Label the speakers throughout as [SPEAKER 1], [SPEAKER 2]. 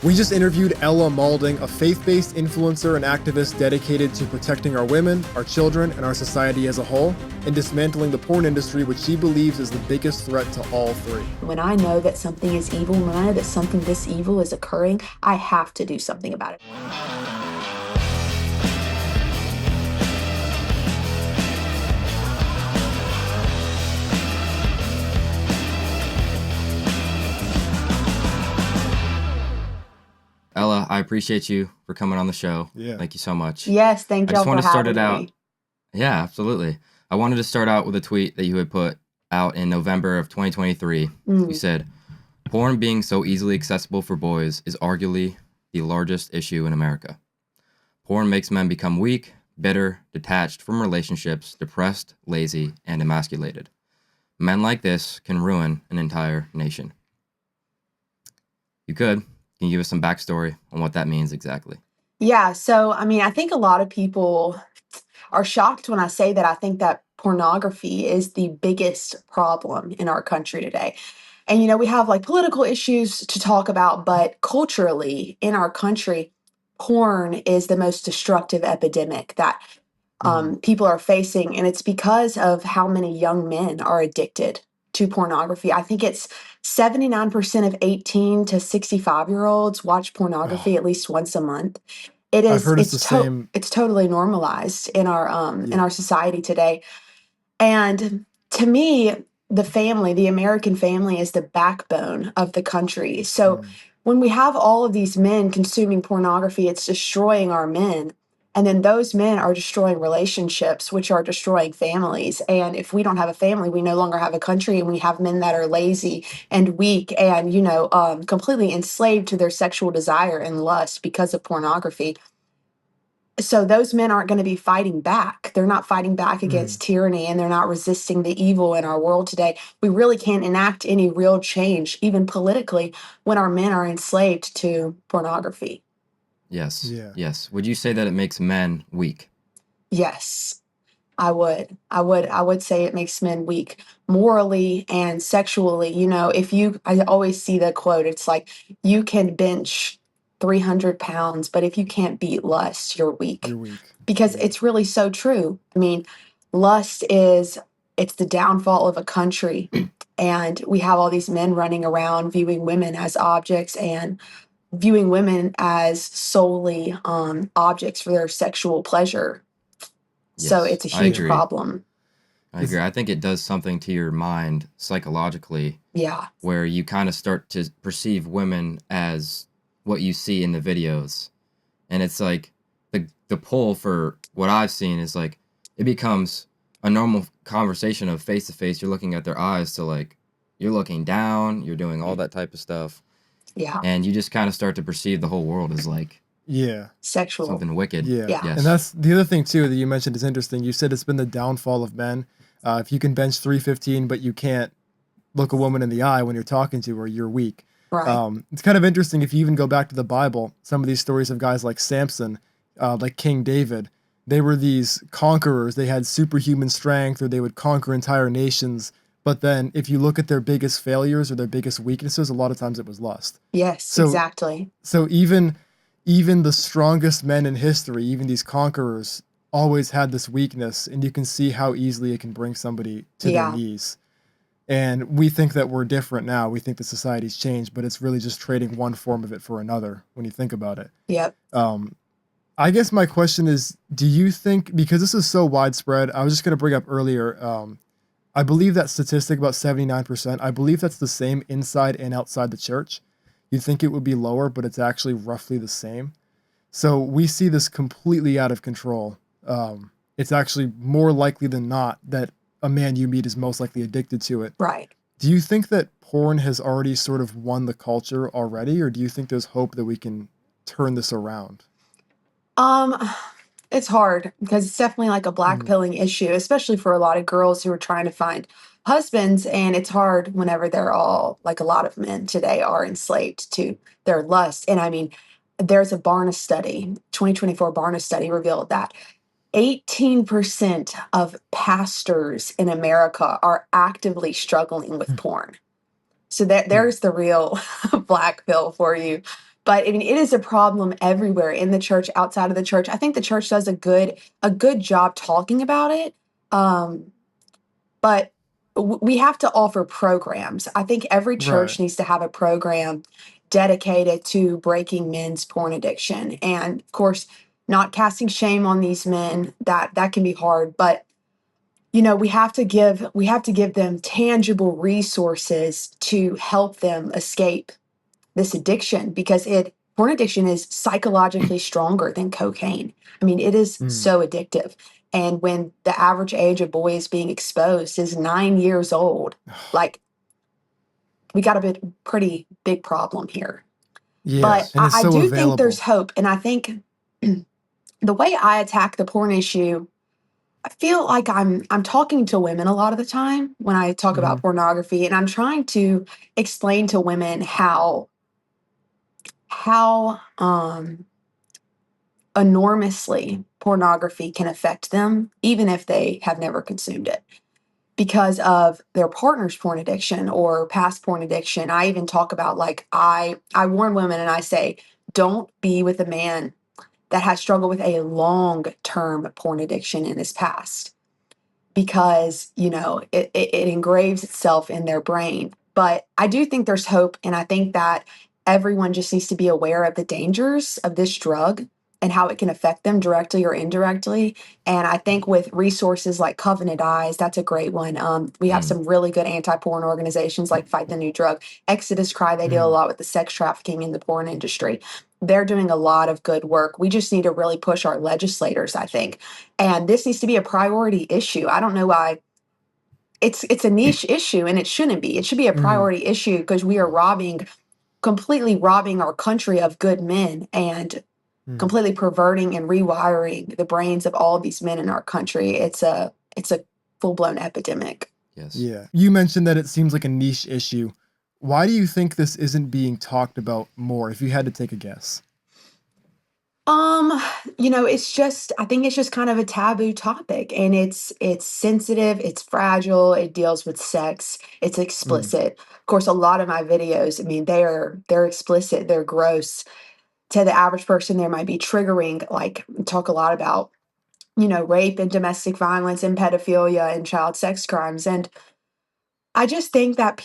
[SPEAKER 1] We just interviewed Ella Maulding, a faith-based influencer and activist dedicated to protecting our women, our children, and our society as a whole, and dismantling the porn industry, which she believes is the biggest threat to all three.
[SPEAKER 2] When I know that something is evil, when I know that something this evil is occurring, I have to do something about it.
[SPEAKER 3] Ella, I appreciate you for coming on the show.
[SPEAKER 1] Yeah.
[SPEAKER 3] Thank you so much.
[SPEAKER 2] Yes, thank
[SPEAKER 3] I
[SPEAKER 2] y'all
[SPEAKER 3] just want
[SPEAKER 2] for
[SPEAKER 3] to start
[SPEAKER 2] having
[SPEAKER 3] it out.
[SPEAKER 2] me.
[SPEAKER 3] Yeah, absolutely. I wanted to start out with a tweet that you had put out in November of 2023. You said, porn being so easily accessible for boys is arguably the largest issue in America. Porn makes men become weak, bitter, detached from relationships, depressed, lazy, and emasculated. Men like this can ruin an entire nation. Can you give us some backstory on what that means exactly?
[SPEAKER 2] Yeah, so I think a lot of people are shocked when I say that I think that pornography is the biggest problem in our country today. And we have like political issues to talk about, but culturally in our country, porn is the most destructive epidemic that people are facing. And it's because of how many young men are addicted to pornography. I think it's 79% of 18 to 65-year-olds watch pornography at least once a month.
[SPEAKER 1] I've heard it's the same.
[SPEAKER 2] It's totally normalized in in
[SPEAKER 1] Yeah.
[SPEAKER 2] our society today. And to me, the American family is the backbone of the country. So when we have all of these men consuming pornography, it's destroying our men. And then those men are destroying relationships, which are destroying families. And if we don't have a family, we no longer have a country, and we have men that are lazy and weak and, completely enslaved to their sexual desire and lust because of pornography. So those men aren't going to be fighting back. They're not fighting back against tyranny, and they're not resisting the evil in our world today. We really can't enact any real change, even politically, when our men are enslaved to pornography.
[SPEAKER 3] Yes.
[SPEAKER 1] Yeah.
[SPEAKER 3] Yes. Would you say that it makes men weak?
[SPEAKER 2] Yes, I would. I would say it makes men weak morally and sexually. I always see the quote, it's like, you can bench 300 pounds, but if you can't beat lust, you're weak.
[SPEAKER 1] You're weak.
[SPEAKER 2] Because
[SPEAKER 1] Yeah.
[SPEAKER 2] it's really so true. Lust it's the downfall of a country. And we have all these men running around viewing women as objects and viewing women as solely objects for their sexual pleasure. So
[SPEAKER 3] Yes,
[SPEAKER 2] it's a
[SPEAKER 3] I
[SPEAKER 2] huge
[SPEAKER 3] agree.
[SPEAKER 2] problem.
[SPEAKER 3] I agree. I think it does something to your mind psychologically
[SPEAKER 2] Yeah.
[SPEAKER 3] where you kind of start to perceive women as what you see in the videos. And it's like the pull for what I've seen is like it becomes a normal conversation of face to face. You're looking at their eyes to like you're looking down, you're doing all that type of stuff.
[SPEAKER 2] Yeah.
[SPEAKER 3] And you just kind of start to perceive the whole world as like
[SPEAKER 1] Yeah.
[SPEAKER 2] Sexual.
[SPEAKER 3] something wicked.
[SPEAKER 1] Yeah.
[SPEAKER 2] Yeah.
[SPEAKER 3] Yes.
[SPEAKER 1] And that's the other thing too that you mentioned is interesting. You said it's been the downfall of men. If you can bench 315, but you can't look a woman in the eye when you're talking to her, you're weak.
[SPEAKER 2] Right.
[SPEAKER 1] It's kind of interesting if you even go back to the Bible, some of these stories of guys like Samson, like King David, they were these conquerors. They had superhuman strength, or they would conquer entire nations. But then if you look at their biggest failures or their biggest weaknesses, a lot of times it was lust.
[SPEAKER 2] Yes,
[SPEAKER 1] So
[SPEAKER 2] exactly.
[SPEAKER 1] so even the strongest men in history, even these conquerors, always had this weakness, and you can see how easily it can bring somebody to their
[SPEAKER 2] Yeah.
[SPEAKER 1] knees. And we think that we're different now. We think the society's changed, but it's really just trading one form of it for another when you think about it.
[SPEAKER 2] Yep.
[SPEAKER 1] I guess my question is, do you think, because this is so widespread, I was just going to bring up earlier, I believe that statistic about 79%, I believe that's the same inside and outside the church. You'd think it would be lower, but it's actually roughly the same. So we see this completely out of control. It's actually more likely than not that a man you meet is most likely addicted to it.
[SPEAKER 2] Right.
[SPEAKER 1] Do you think that porn has already sort of won the culture already, or do you think there's hope that we can turn this around?
[SPEAKER 2] Um, it's hard because it's definitely like a black-pilling issue, especially for a lot of girls who are trying to find husbands. And it's hard whenever they're all, like a lot of men today, are enslaved to their lust. And there's a Barna study, 2024 Barna study revealed that 18% of pastors in America are actively struggling with porn. So there's the real black pill for you. But I mean, it is a problem everywhere in the church, outside of the church. I think the church does a good job talking about it. But we have to offer programs. I think every
[SPEAKER 1] Right.
[SPEAKER 2] church needs to have a program dedicated to breaking men's porn addiction. And of course, not casting shame on these men. That can be hard, but we have to give them tangible resources to help them escape this addiction, because porn addiction is psychologically stronger than cocaine. I mean, it is
[SPEAKER 1] Mm.
[SPEAKER 2] so addictive. And when the average age of boys being exposed is 9 years old, like, we got a pretty big problem here.
[SPEAKER 1] Yeah,
[SPEAKER 2] But
[SPEAKER 1] and it's
[SPEAKER 2] I
[SPEAKER 1] so
[SPEAKER 2] do think there's
[SPEAKER 1] available.
[SPEAKER 2] hope. And I think the way I attack the porn issue, I feel like I'm talking to women a lot of the time when I talk
[SPEAKER 1] Mhm.
[SPEAKER 2] about pornography, and I'm trying to explain to women how enormously pornography can affect them, even if they have never consumed it, because of their partner's porn addiction or past porn addiction. I even talk about, like, I warn women and I say, don't be with a man that has struggled with a long-term porn addiction in his past, because it engraves itself in their brain. But I do think there's hope, and I think that everyone just needs to be aware of the dangers of this drug and how it can affect them directly or indirectly. And I think with resources like Covenant Eyes, that's a great one. We have
[SPEAKER 3] Mm.
[SPEAKER 2] some really good anti-porn organizations like Fight the New Drug, Exodus Cry. They deal a
[SPEAKER 1] Mhm.
[SPEAKER 2] lot with the sex trafficking in the porn industry. They're doing a lot of good work. We just need to really push our legislators, I think, and this needs to be a priority issue. I don't know why it's a niche issue, and it shouldn't be. It should be a
[SPEAKER 1] Mhm.
[SPEAKER 2] priority issue, because we are completely robbing our country of good men, and
[SPEAKER 1] Mhm.
[SPEAKER 2] completely perverting and rewiring the brains of all these men in our country. It's a full-blown epidemic.
[SPEAKER 3] Yes.
[SPEAKER 1] Yeah. You mentioned that it seems like a niche issue. Why do you think this isn't being talked about more, if you had to take a guess?
[SPEAKER 2] Um, I think it's just kind of a taboo topic, and it's sensitive, it's fragile, it deals with sex, it's
[SPEAKER 1] Mm.
[SPEAKER 2] explicit. Of course, a lot of my videos, I mean, they're explicit, they're gross. To the average person, there might be triggering, like, we talk a lot about, rape and domestic violence and pedophilia and child sex crimes. And I just think that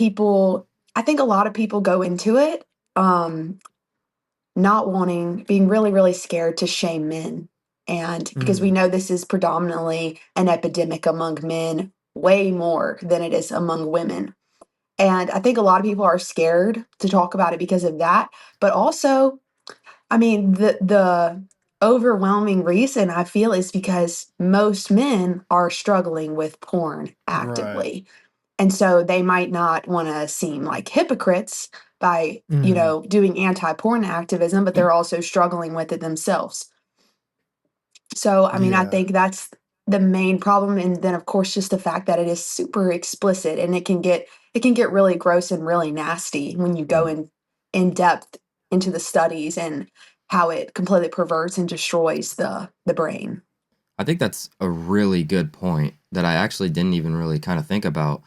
[SPEAKER 2] I think a lot of people go into it, um, being really, really scared to shame men. And because we
[SPEAKER 1] Mm.
[SPEAKER 2] know this is predominantly an epidemic among men, way more than it is among women. And I think a lot of people are scared to talk about it because of that. But also, I mean, the overwhelming reason I feel is because most men are struggling with porn
[SPEAKER 1] Right.
[SPEAKER 2] actively. And so they might not want to seem like hypocrites by,
[SPEAKER 1] Mhm.
[SPEAKER 2] doing anti-porn activism, but they're also struggling with it themselves. So, I mean, I
[SPEAKER 1] Yeah.
[SPEAKER 2] think that's the main problem. And then, of course, just the fact that it is super explicit, and it can get really gross and really nasty when you go in depth into the studies and how it completely perverts and destroys the brain.
[SPEAKER 3] I think that's a really good point that I actually didn't even really kind of think about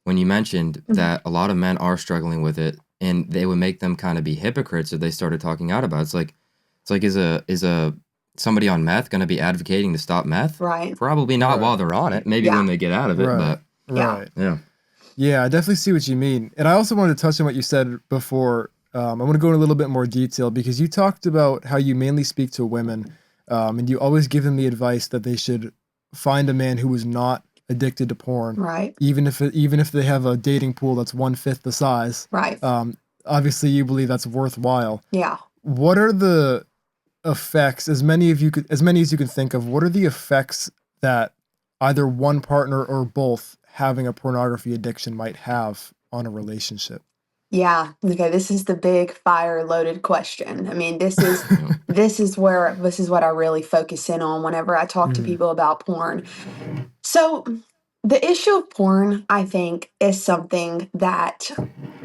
[SPEAKER 3] when you mentioned
[SPEAKER 2] Mhm.
[SPEAKER 3] that a lot of men are struggling with it, and they would make them kind of be hypocrites if they started talking out about it. It's like is a somebody on meth going to be advocating to stop meth?
[SPEAKER 2] Right.
[SPEAKER 3] Probably not
[SPEAKER 1] Right.
[SPEAKER 3] while they're on it. Maybe when
[SPEAKER 2] Yeah.
[SPEAKER 3] they get out of it,
[SPEAKER 1] Right.
[SPEAKER 3] but
[SPEAKER 2] Yeah.
[SPEAKER 1] Right.
[SPEAKER 3] yeah.
[SPEAKER 1] Yeah, I definitely see what you mean. And I also wanted to touch on what you said before. I want to go in a little bit more detail because you talked about how you mainly speak to women, and you always give them the advice that they should find a man who is not addicted to porn,
[SPEAKER 2] Right.
[SPEAKER 1] even if they have a dating pool that's 1/5 the size.
[SPEAKER 2] Right.
[SPEAKER 1] Um, Obviously, you believe that's worthwhile.
[SPEAKER 2] Yeah.
[SPEAKER 1] What are the effects, as many as you can think of? What are the effects that either one partner or both having a pornography addiction might have on a relationship?
[SPEAKER 2] Yeah. Okay. This is the big fire loaded question. I mean, this is
[SPEAKER 3] Yeah.
[SPEAKER 2] this is what I really focus in on whenever I talk to
[SPEAKER 1] Mhm.
[SPEAKER 2] people about porn. So, the issue of porn, I think, is something that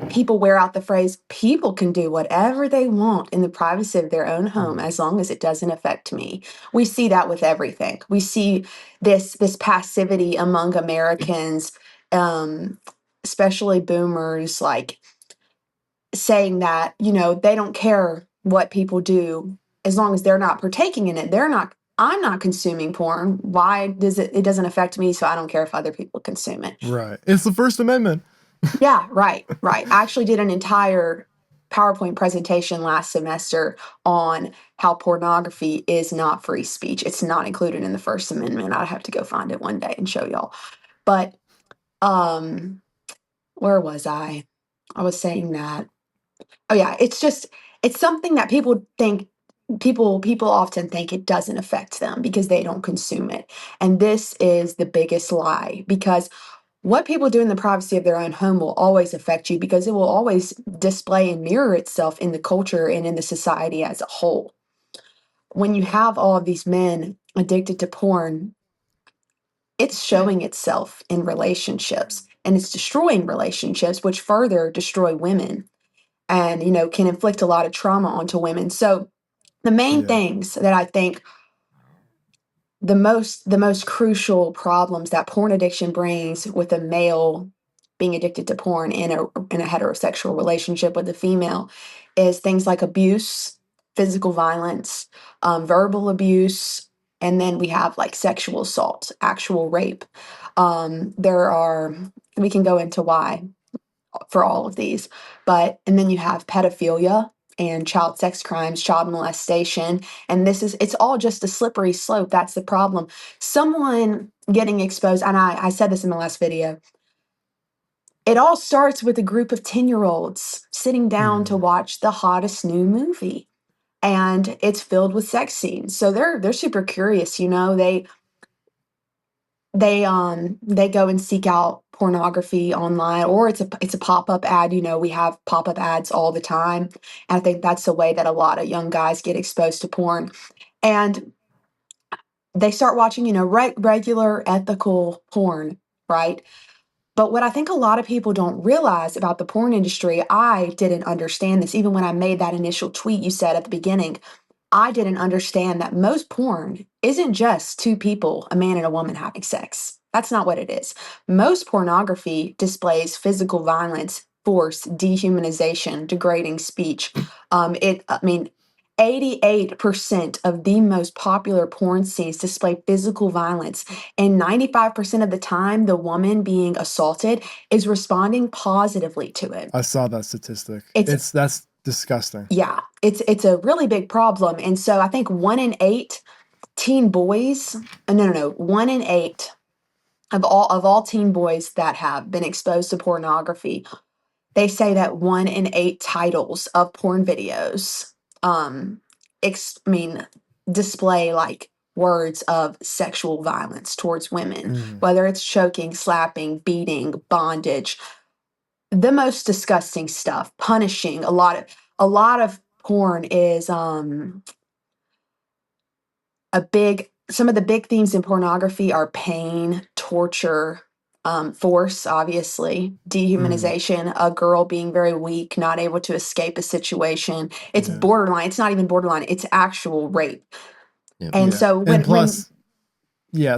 [SPEAKER 2] people wear out the phrase, people can do whatever they want in the privacy of their own home
[SPEAKER 1] Mhm.
[SPEAKER 2] as long as it doesn't affect me. We see that with everything. We see this passivity among Americans, um, especially boomers, like, saying that, they don't care what people do, as long as they're not partaking in it, I'm not consuming porn. Why does it doesn't affect me, so I don't care if other people consume it.
[SPEAKER 1] Right. It's the First Amendment.
[SPEAKER 2] Yeah, right. I actually did an entire PowerPoint presentation last semester on how pornography is not free speech. It's not included in the First Amendment. I'd have to go find it one day and show y'all. But where was I? I was saying that. Oh yeah, it's something that people often think it doesn't affect them because they don't consume it. And this is the biggest lie, because what people do in the privacy of their own home will always affect you, because it will always display and mirror itself in the culture and in the society as a whole. When you have all of these men addicted to porn, it's showing itself in relationships, and it's destroying relationships, which further destroy women and, can inflict a lot of trauma onto women. So the main
[SPEAKER 1] Yeah.
[SPEAKER 2] things that I think the most crucial problems that porn addiction brings with a male being addicted to porn in a heterosexual relationship with a female is things like abuse, physical violence, verbal abuse, and then we have like sexual assault, actual rape. We can go into why for all of these. And then you have pedophilia and child sex crimes, child molestation, and it's all just a slippery slope. That's the problem. Someone getting exposed, and I said this in the last video, it all starts with a group of 10-year-olds sitting down to watch the hottest new movie. And it's filled with sex scenes. So they're super curious, they go and seek out pornography online, or it's a pop-up ad. We have pop-up ads all the time, and I think that's the way that a lot of young guys get exposed to porn. And they start watching regular ethical porn, right? But what I think a lot of people don't realize about the porn industry, I didn't understand this even when I made that initial tweet you said at the beginning. I didn't understand that most porn isn't just two people, a man and a woman, having sex. That's not what it is. Most pornography displays physical violence, force, dehumanization, degrading speech. I mean, 88% of the most popular porn scenes display physical violence, and 95% of the time, the woman being assaulted is responding positively to it.
[SPEAKER 1] I saw that statistic. That's disgusting.
[SPEAKER 2] Yeah, it's a really big problem. And so I think 1 in 8 teen boys, no, 1 in 8 of all teen boys that have been exposed to pornography, they say that 1 in 8 titles of porn videos, display like words of sexual violence towards women, whether it's choking, slapping, beating, bondage, the most disgusting stuff, punishing. A lot of porn is some of the big themes in pornography are pain, torture, force, obviously, dehumanization, a girl being very weak, not able to escape a situation. It's borderline. It's not even borderline. It's actual rape.
[SPEAKER 3] Yep.
[SPEAKER 2] And so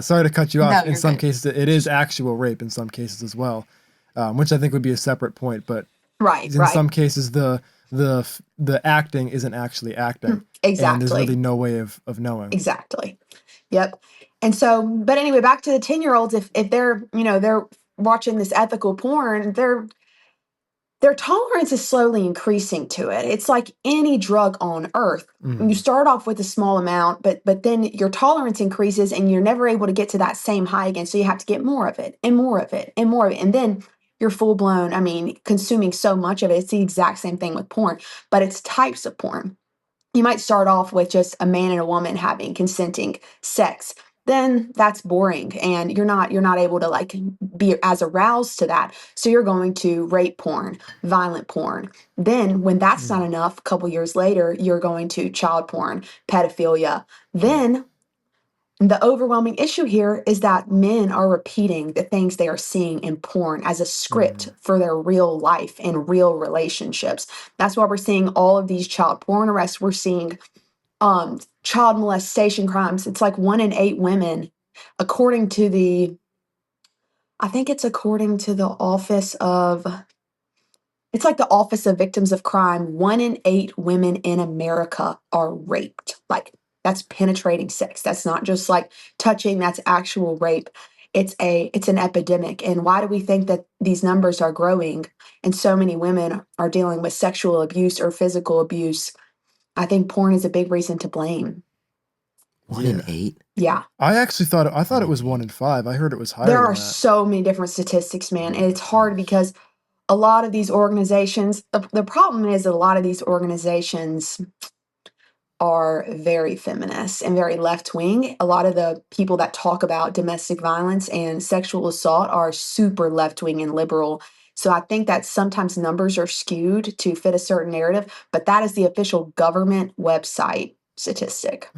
[SPEAKER 1] sorry to cut you off.
[SPEAKER 2] No,
[SPEAKER 1] In some
[SPEAKER 2] good.
[SPEAKER 1] cases, it is actual rape in some cases as well, which I think would be a separate point. But
[SPEAKER 2] Right.
[SPEAKER 1] in some cases, the acting isn't actually acting.
[SPEAKER 2] Exactly.
[SPEAKER 1] And there's really no way of knowing.
[SPEAKER 2] Exactly. Yep. And so, but anyway, back to the 10-year-olds, if they're watching this ethical porn, their tolerance is slowly increasing to it. It's like any drug on earth. You start off with a small amount, but then your tolerance increases and you're never able to get to that same high again. So you have to get more of it and more of it and more of it. And then you're full blown, consuming so much of it. It's the exact same thing with porn, but it's types of porn. You might start off with just a man and a woman having consenting sex. Then that's boring, and you're not able to like be as aroused to that. So you're going to rape porn, violent porn. Then when that's not enough, a couple years later, you're going to child porn, pedophilia. Then the overwhelming issue here is that men are repeating the things they are seeing in porn as a script for their real life and real relationships. That's why we're seeing all of these child porn arrests. We're seeing child molestation crimes. It's like 1 in 8 women, according to the office of, It's like the Office of Victims of Crime. 1 in 8 women in America are raped. Like, that's penetrating sex. That's not just like touching, that's actual rape. It's an epidemic. And why do we think that these numbers are growing and so many women are dealing with sexual abuse or physical abuse? I think porn is a big reason to blame.
[SPEAKER 3] 1 in 8?
[SPEAKER 2] Yeah.
[SPEAKER 1] I thought it was 1 in 5. I heard it was higher
[SPEAKER 2] There
[SPEAKER 1] than
[SPEAKER 2] are
[SPEAKER 1] that.
[SPEAKER 2] so many different statistics, man. And it's hard because a lot of these organizations, the problem is that a lot of these organizations are very feminist and very left wing. A lot of the people that talk about domestic violence and sexual assault are super left wing and liberal. So I think that sometimes numbers are skewed to fit a certain narrative, but that is the official government website statistic.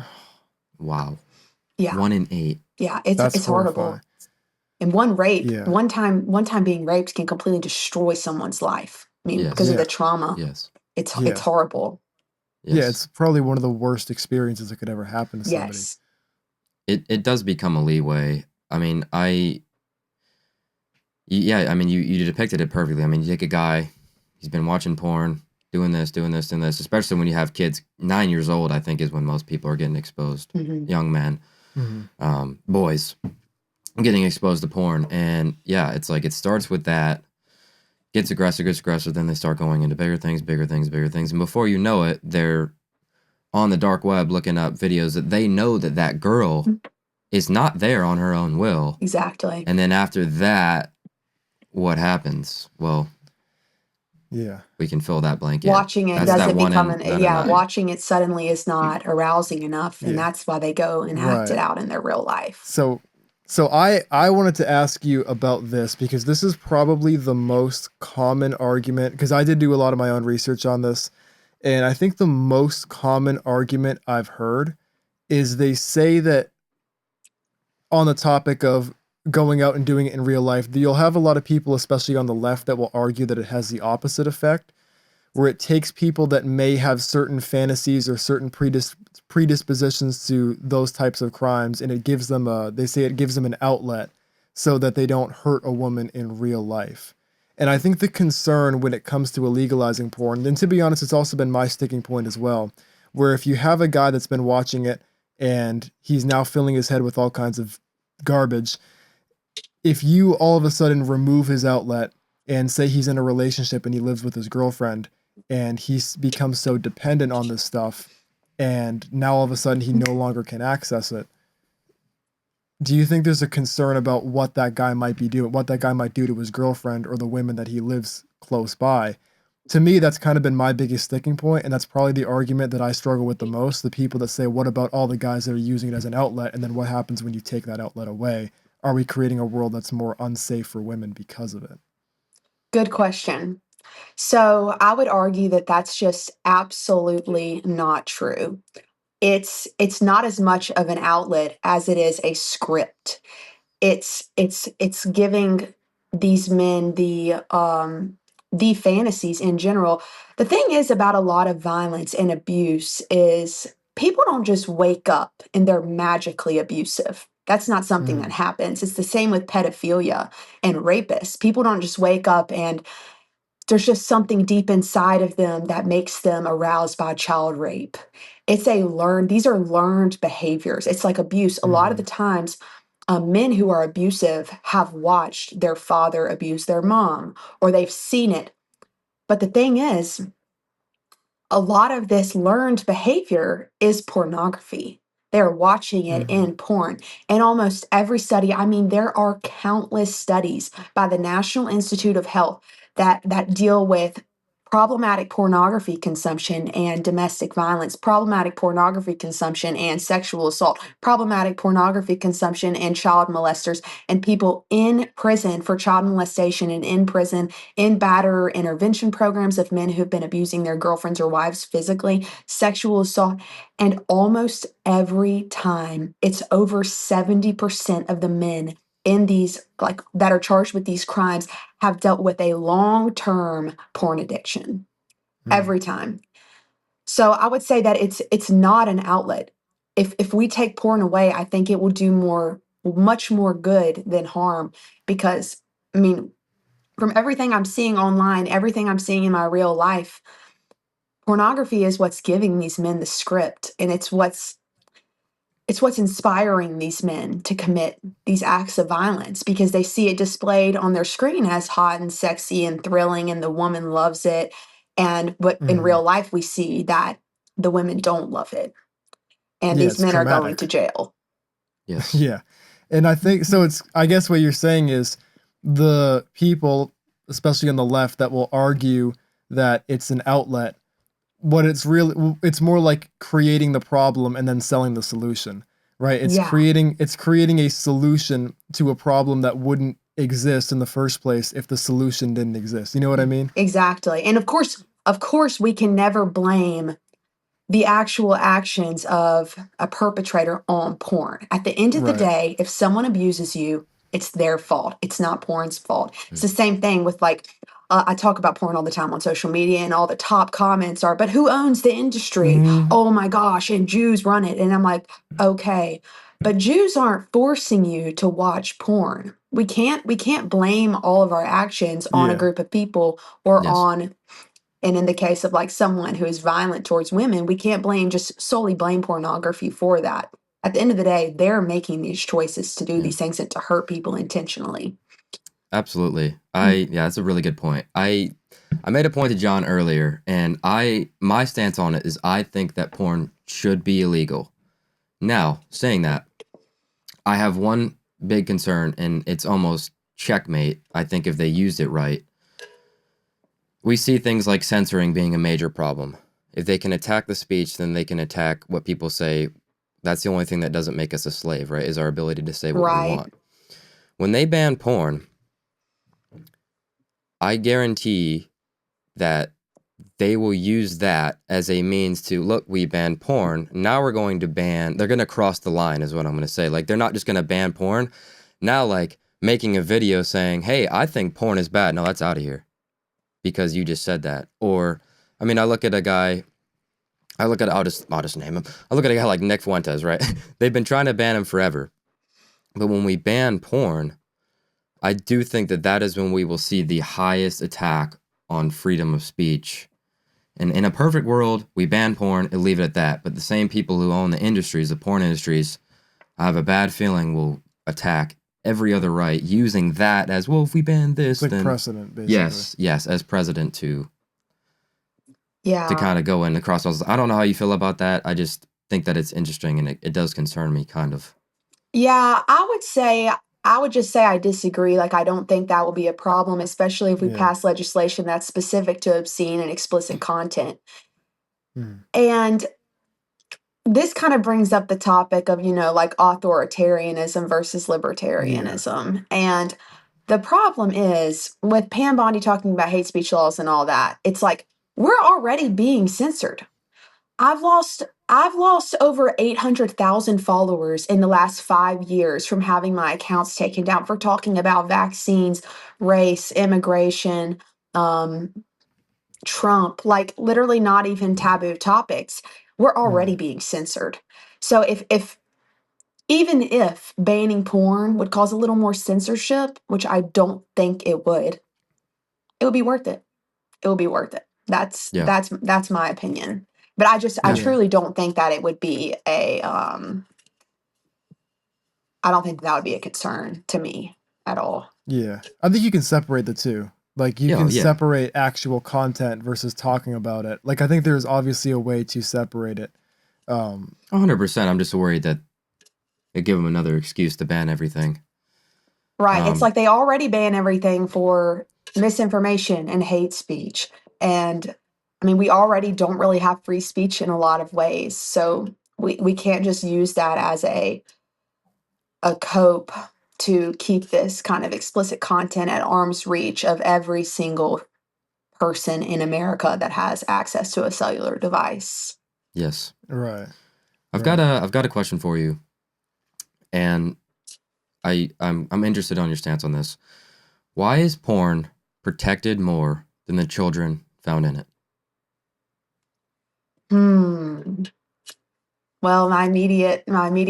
[SPEAKER 3] Wow.
[SPEAKER 2] Yeah.
[SPEAKER 3] 1 in 8.
[SPEAKER 2] Yeah,
[SPEAKER 1] That's
[SPEAKER 2] it's horrible.
[SPEAKER 1] horrifying.
[SPEAKER 2] And one rape,
[SPEAKER 1] Yeah.
[SPEAKER 2] one time being raped can completely destroy someone's life. I mean,
[SPEAKER 3] Yes.
[SPEAKER 2] because of
[SPEAKER 1] Yeah.
[SPEAKER 2] the trauma.
[SPEAKER 3] Yes.
[SPEAKER 2] It's
[SPEAKER 1] Yeah.
[SPEAKER 2] horrible.
[SPEAKER 3] Yes.
[SPEAKER 1] Yeah, it's probably one of the worst experiences that could ever happen to somebody.
[SPEAKER 2] Yes.
[SPEAKER 3] It does become a leeway. I mean, you depicted it perfectly. I mean, you take a guy, he's been watching porn, doing this, especially when you have kids. 9 years old, I think, is when most people are getting exposed.
[SPEAKER 2] Mhm.
[SPEAKER 3] Young men, boys, getting exposed to porn. And yeah, it's like it starts with that, gets aggressive, then they start going into bigger things. And before you know it, they're on the dark web looking up videos that they know that girl is not there on her own will.
[SPEAKER 2] Exactly.
[SPEAKER 3] And then after that, what happens? Well,
[SPEAKER 1] Yeah.
[SPEAKER 3] we can fill that blank in.
[SPEAKER 2] Watching it
[SPEAKER 3] That's that
[SPEAKER 2] doesn't
[SPEAKER 3] one
[SPEAKER 2] become
[SPEAKER 3] in out of nine.
[SPEAKER 2] watching it suddenly is not arousing enough, and
[SPEAKER 1] Yeah.
[SPEAKER 2] that's why they go and act it out in their real life.
[SPEAKER 1] So I wanted to ask you about this because this is probably the most common argument, because I did do a lot of my own research on this, and I think the most common argument I've heard is they say that on the topic of going out and doing it in real life, you'll have a lot of people, especially on the left, that will argue that it has the opposite effect, where it takes people that may have certain fantasies or certain predispositions to those types of crimes, and it gives them they say it gives them an outlet so that they don't hurt a woman in real life. And I think the concern when it comes to illegalizing porn, and to be honest, it's also been my sticking point as well, where if you have a guy that's been watching it and he's now filling his head with all kinds of garbage, if you all of a sudden remove his outlet and say he's in a relationship and he lives with his girlfriend and he's become so dependent on this stuff and now all of a sudden he no longer can access it, do you think there's a concern about what that guy might be doing, what that guy might do to his girlfriend or the women that he lives close by? To me, that's kind of been my biggest sticking point, and that's probably the argument that I struggle with the most. The people that say, what about all the guys that are using it as an outlet, and then what happens when you take that outlet away? Are we creating a world that's more unsafe for women because of it?
[SPEAKER 2] Good question. So I would argue that that's just absolutely not true. It's not as much of an outlet as it is a script. It's giving these men the fantasies in general. The thing is about a lot of violence and abuse is people don't just wake up and they're magically abusive. That's not something that happens. It's the same with pedophilia and rapists. People don't just wake up and there's just something deep inside of them that makes them aroused by child rape. These are learned behaviors. It's like abuse. A lot of the times, men who are abusive have watched their father abuse their mom or they've seen it. But the thing is, a lot of this learned behavior is pornography. They're watching it in porn. And almost every study, I mean, there are countless studies by the National Institute of Health that deal with problematic pornography consumption and domestic violence, problematic pornography consumption and sexual assault, problematic pornography consumption and child molesters, and people in prison for child molestation and in prison in batterer intervention programs of men who've been abusing their girlfriends or wives physically, sexual assault. And almost every time, it's over 70% of the men in these, like, that are charged with these crimes have dealt with a long-term porn addiction. Every time. So I would say that it's not an outlet. If we take porn away, I think it will do much more good than harm, because I mean, from everything I'm seeing online, everything I'm seeing in my real life, pornography is what's giving these men the script, and it's what's inspiring these men to commit these acts of violence because they see it displayed on their screen as hot and sexy and thrilling, and the woman loves it. But in real life, we see that the women don't love it, and
[SPEAKER 1] Yeah,
[SPEAKER 2] these
[SPEAKER 1] it's
[SPEAKER 2] men are going to
[SPEAKER 1] traumatic.
[SPEAKER 2] jail.
[SPEAKER 3] Yes.
[SPEAKER 1] Yeah. And I think so it's I guess what you're saying is the people, especially on the left, that will argue that it's an outlet, what it's more like creating the problem and then selling the solution, right?
[SPEAKER 2] Yeah.
[SPEAKER 1] It's creating a solution to a problem that wouldn't exist in the first place if the solution didn't exist. You know what I mean?
[SPEAKER 2] Exactly. And of course, we can never blame the actual actions of a perpetrator on porn. At the end of the
[SPEAKER 1] Right.
[SPEAKER 2] day, if someone abuses you, it's their fault. It's not porn's fault. It's
[SPEAKER 3] Mm.
[SPEAKER 2] the same thing with I talk about porn all the time on social media, and all the top comments are, but who owns the industry?
[SPEAKER 1] Mhm.
[SPEAKER 2] Oh my gosh, and Jews run it. And I'm like, okay, but Jews aren't forcing you to watch porn. We can't blame all of our actions on a
[SPEAKER 1] Yeah.
[SPEAKER 2] group of people or
[SPEAKER 3] Yes.
[SPEAKER 2] on, and in the case of like someone who is violent towards women, we can't just solely blame pornography for that. At the end of the day, they're making these choices to do
[SPEAKER 3] Yeah.
[SPEAKER 2] these things and to hurt people intentionally.
[SPEAKER 3] Absolutely.
[SPEAKER 2] Mm.
[SPEAKER 3] Yeah, that's a really good point. I made a point to John earlier, and my stance on it is I think that porn should be illegal. Now, saying that, I have one big concern, and it's almost checkmate, I think, if they used it right. We see things like censoring being a major problem. If they can attack the speech, then they can attack what people say. That's the only thing that doesn't make us a slave, right? Is our ability to say what we
[SPEAKER 2] Right.
[SPEAKER 3] want. When they ban porn, I guarantee that they will use that as a means to, look, we banned porn. Now we're going to they're going to cross the line, is what I'm going to say. Like, they're not just going to ban porn. Now, like, making a video saying, hey, I think porn is bad. No, that's out of here because you just said that. Or, I mean, I'll just name him. I look at a guy like Nick Fuentes, right? They've been trying to ban him forever. But when we ban porn, I do think that that is when we will see the highest attack on freedom of speech. And in a perfect world, we ban porn and leave it at that. But the same people who own the industries, the porn industries, I have a bad feeling will attack every other right using that as, well, if we ban this,
[SPEAKER 1] It's like
[SPEAKER 3] then
[SPEAKER 1] precedent, basically.
[SPEAKER 3] yes, as precedent to
[SPEAKER 2] Yeah.
[SPEAKER 3] kind of go in across those. I don't know how you feel about that. I just think that it's interesting and it does concern me kind of.
[SPEAKER 2] Yeah, I would just say I disagree. Like, I don't think that will be a problem, especially if we
[SPEAKER 1] Yeah.
[SPEAKER 2] pass legislation that's specific to obscene and explicit content.
[SPEAKER 1] Hmm.
[SPEAKER 2] And this kind of brings up the topic of, like authoritarianism versus
[SPEAKER 1] Yeah.
[SPEAKER 2] libertarianism. And the problem is with Pam Bondi talking about hate speech laws and all that, it's like we're already being censored. I've lost over 800,000 followers in the last 5 years from having my accounts taken down for talking about vaccines, race, immigration, um, Trump, like literally not even taboo topics. We're already
[SPEAKER 1] Hmm.
[SPEAKER 2] being censored. So if even if banning porn would cause a little more censorship, which I don't think it would be worth it. It would be worth it. That's
[SPEAKER 3] Yeah.
[SPEAKER 2] that's that's my opinion. But I
[SPEAKER 3] Yeah.
[SPEAKER 1] Yeah.
[SPEAKER 2] truly don't think that it would be I don't think that would be a concern to me at all.
[SPEAKER 1] Yeah. I think you can separate the two. Like you
[SPEAKER 3] Yeah.
[SPEAKER 1] can
[SPEAKER 3] Yeah.
[SPEAKER 1] separate actual content versus talking about it. Like I think there's obviously a way to separate it.
[SPEAKER 3] 100%. I'm just worried that it give them another excuse to ban everything.
[SPEAKER 2] Right. It's
[SPEAKER 3] Um,
[SPEAKER 2] like they already ban everything for misinformation and hate speech. And I mean, we already don't really have free speech in a lot of ways. So we can't just use that as a cope to keep this kind of explicit content at arm's reach of every single person in America that has access to a cellular device.
[SPEAKER 3] yes.
[SPEAKER 1] Right.
[SPEAKER 3] I've got
[SPEAKER 1] Right.
[SPEAKER 3] a question for you, and I'm interested on your stance on this. Why is porn protected more than the children found in it?
[SPEAKER 2] Hmm. Well, my immediate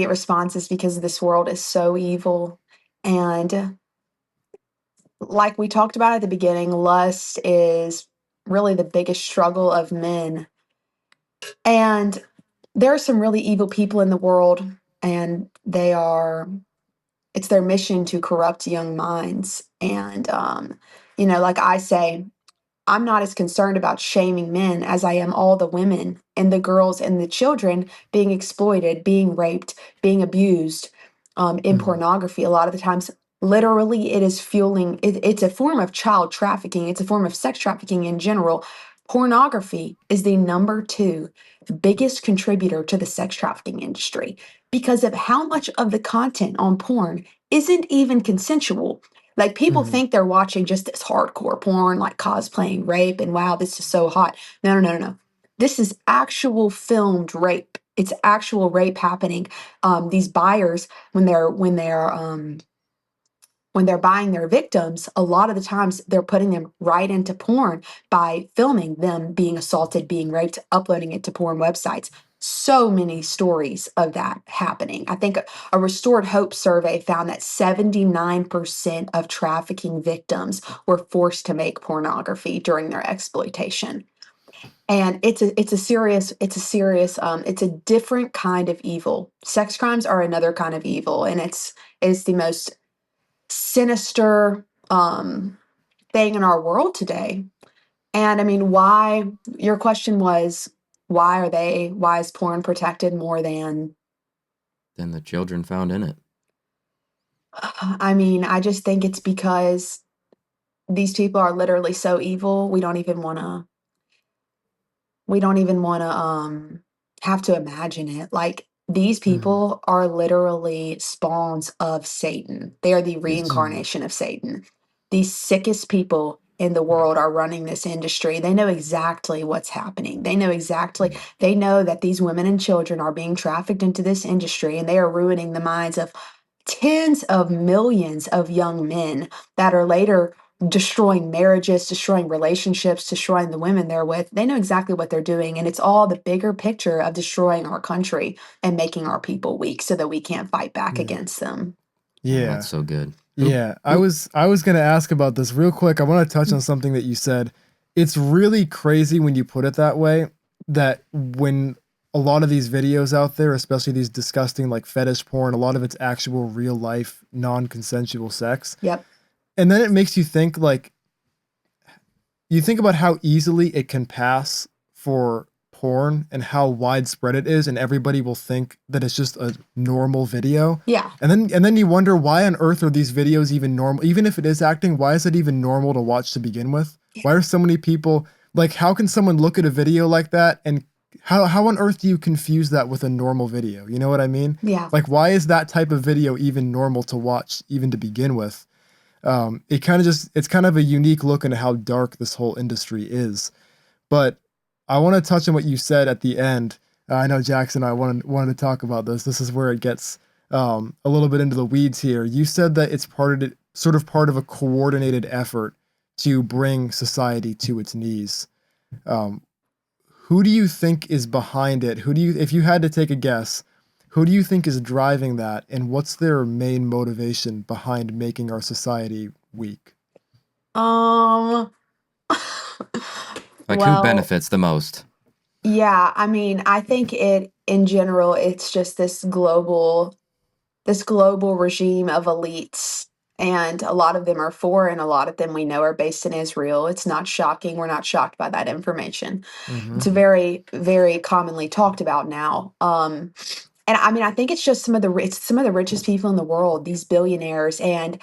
[SPEAKER 2] response is because this world is so evil, and like we talked about at the beginning, lust is really the biggest struggle of men. And there are some really evil people in the world, and it's their mission to corrupt young minds. And, like I say, I'm not as concerned about shaming men as I am all the women and the girls and the children being exploited, being raped, being abused in
[SPEAKER 1] Mhm.
[SPEAKER 2] pornography. A lot of the times, literally, it is fueling, it's a form of child trafficking, it's a form of sex trafficking in general. Pornography is the number two biggest contributor to the sex trafficking industry because of how much of the content on porn isn't even consensual. Like people
[SPEAKER 1] Mhm.
[SPEAKER 2] think they're watching just this hardcore porn, like cosplaying rape, and wow, this is so hot. No, no, no, no, no. This is actual filmed rape. It's actual rape happening. These buyers, when they're buying their victims, a lot of the times they're putting them right into porn by filming them being assaulted, being raped, uploading it to porn websites. So many stories of that happening. I think a Restored Hope survey found that 79% of trafficking victims were forced to make pornography during their exploitation. And it's a different kind of evil. Sex crimes are another kind of evil, and it's the most sinister thing in our world today. And I mean, your question was, why is porn protected more than,
[SPEAKER 3] Than the children found in it.
[SPEAKER 2] I mean, I just think it's because these people are literally so evil, we don't even want to have to imagine it. Like these
[SPEAKER 1] Mhm.
[SPEAKER 2] people are literally spawns of Satan. They are the
[SPEAKER 3] Yes.
[SPEAKER 1] Mhm.
[SPEAKER 2] reincarnation of Satan. These sickest people in the world are running this industry. They know exactly what's happening. They know that these women and children are being trafficked into this industry, and they are ruining the minds of tens of millions of young men that are later destroying marriages, destroying relationships, destroying the women they're with. They know exactly what they're doing. And it's all the bigger picture of destroying our country and making our people weak so that we can't fight back
[SPEAKER 1] Yeah.
[SPEAKER 2] against them.
[SPEAKER 3] Oh, that's
[SPEAKER 1] Yeah.
[SPEAKER 3] so good. Who?
[SPEAKER 1] Yeah. I
[SPEAKER 3] Who?
[SPEAKER 1] was I was gonna ask about this real quick. I want to touch on something that you said. It's really crazy when you put it that way, that when a lot of these videos out there, especially these disgusting like fetish porn, a lot of it's actual real life non-consensual sex.
[SPEAKER 2] Yep.
[SPEAKER 1] And then it makes you think like you think about how easily it can pass for porn and how widespread it is, and everybody will think that it's just a normal video.
[SPEAKER 2] Yeah.
[SPEAKER 1] And then you wonder, why on earth are these videos even normal? Even if it is acting, why is it even normal to watch to begin with? Why are so many people like, how can someone look at a video like that, and how on earth do you confuse that with a normal video? You know what I mean?
[SPEAKER 2] Yeah.
[SPEAKER 1] Like, why is that type of video even normal to watch even to begin with? It's kind of a unique look into how dark this whole industry is. But I want to touch on what you said at the end. I know Jackson and I wanted to talk about this. This is where it gets a little bit into the weeds here. You said that it's sort of part of a coordinated effort to bring society to its knees. Um, who do you think is behind it? If you had to take a guess, who do you think is driving that, and what's their main motivation behind making our society weak?
[SPEAKER 2] Um
[SPEAKER 3] Like, who
[SPEAKER 2] well,
[SPEAKER 3] benefits the most?
[SPEAKER 2] yeah, I mean, I think it in general it's just this global regime of elites, and a lot of them are foreign, a lot of them we know are based in Israel. It's not shocking. We're not shocked by that information.
[SPEAKER 1] Mm-hmm.
[SPEAKER 2] It's very, very commonly talked about now. And I mean, I think it's just it's some of the richest people in the world, these billionaires, and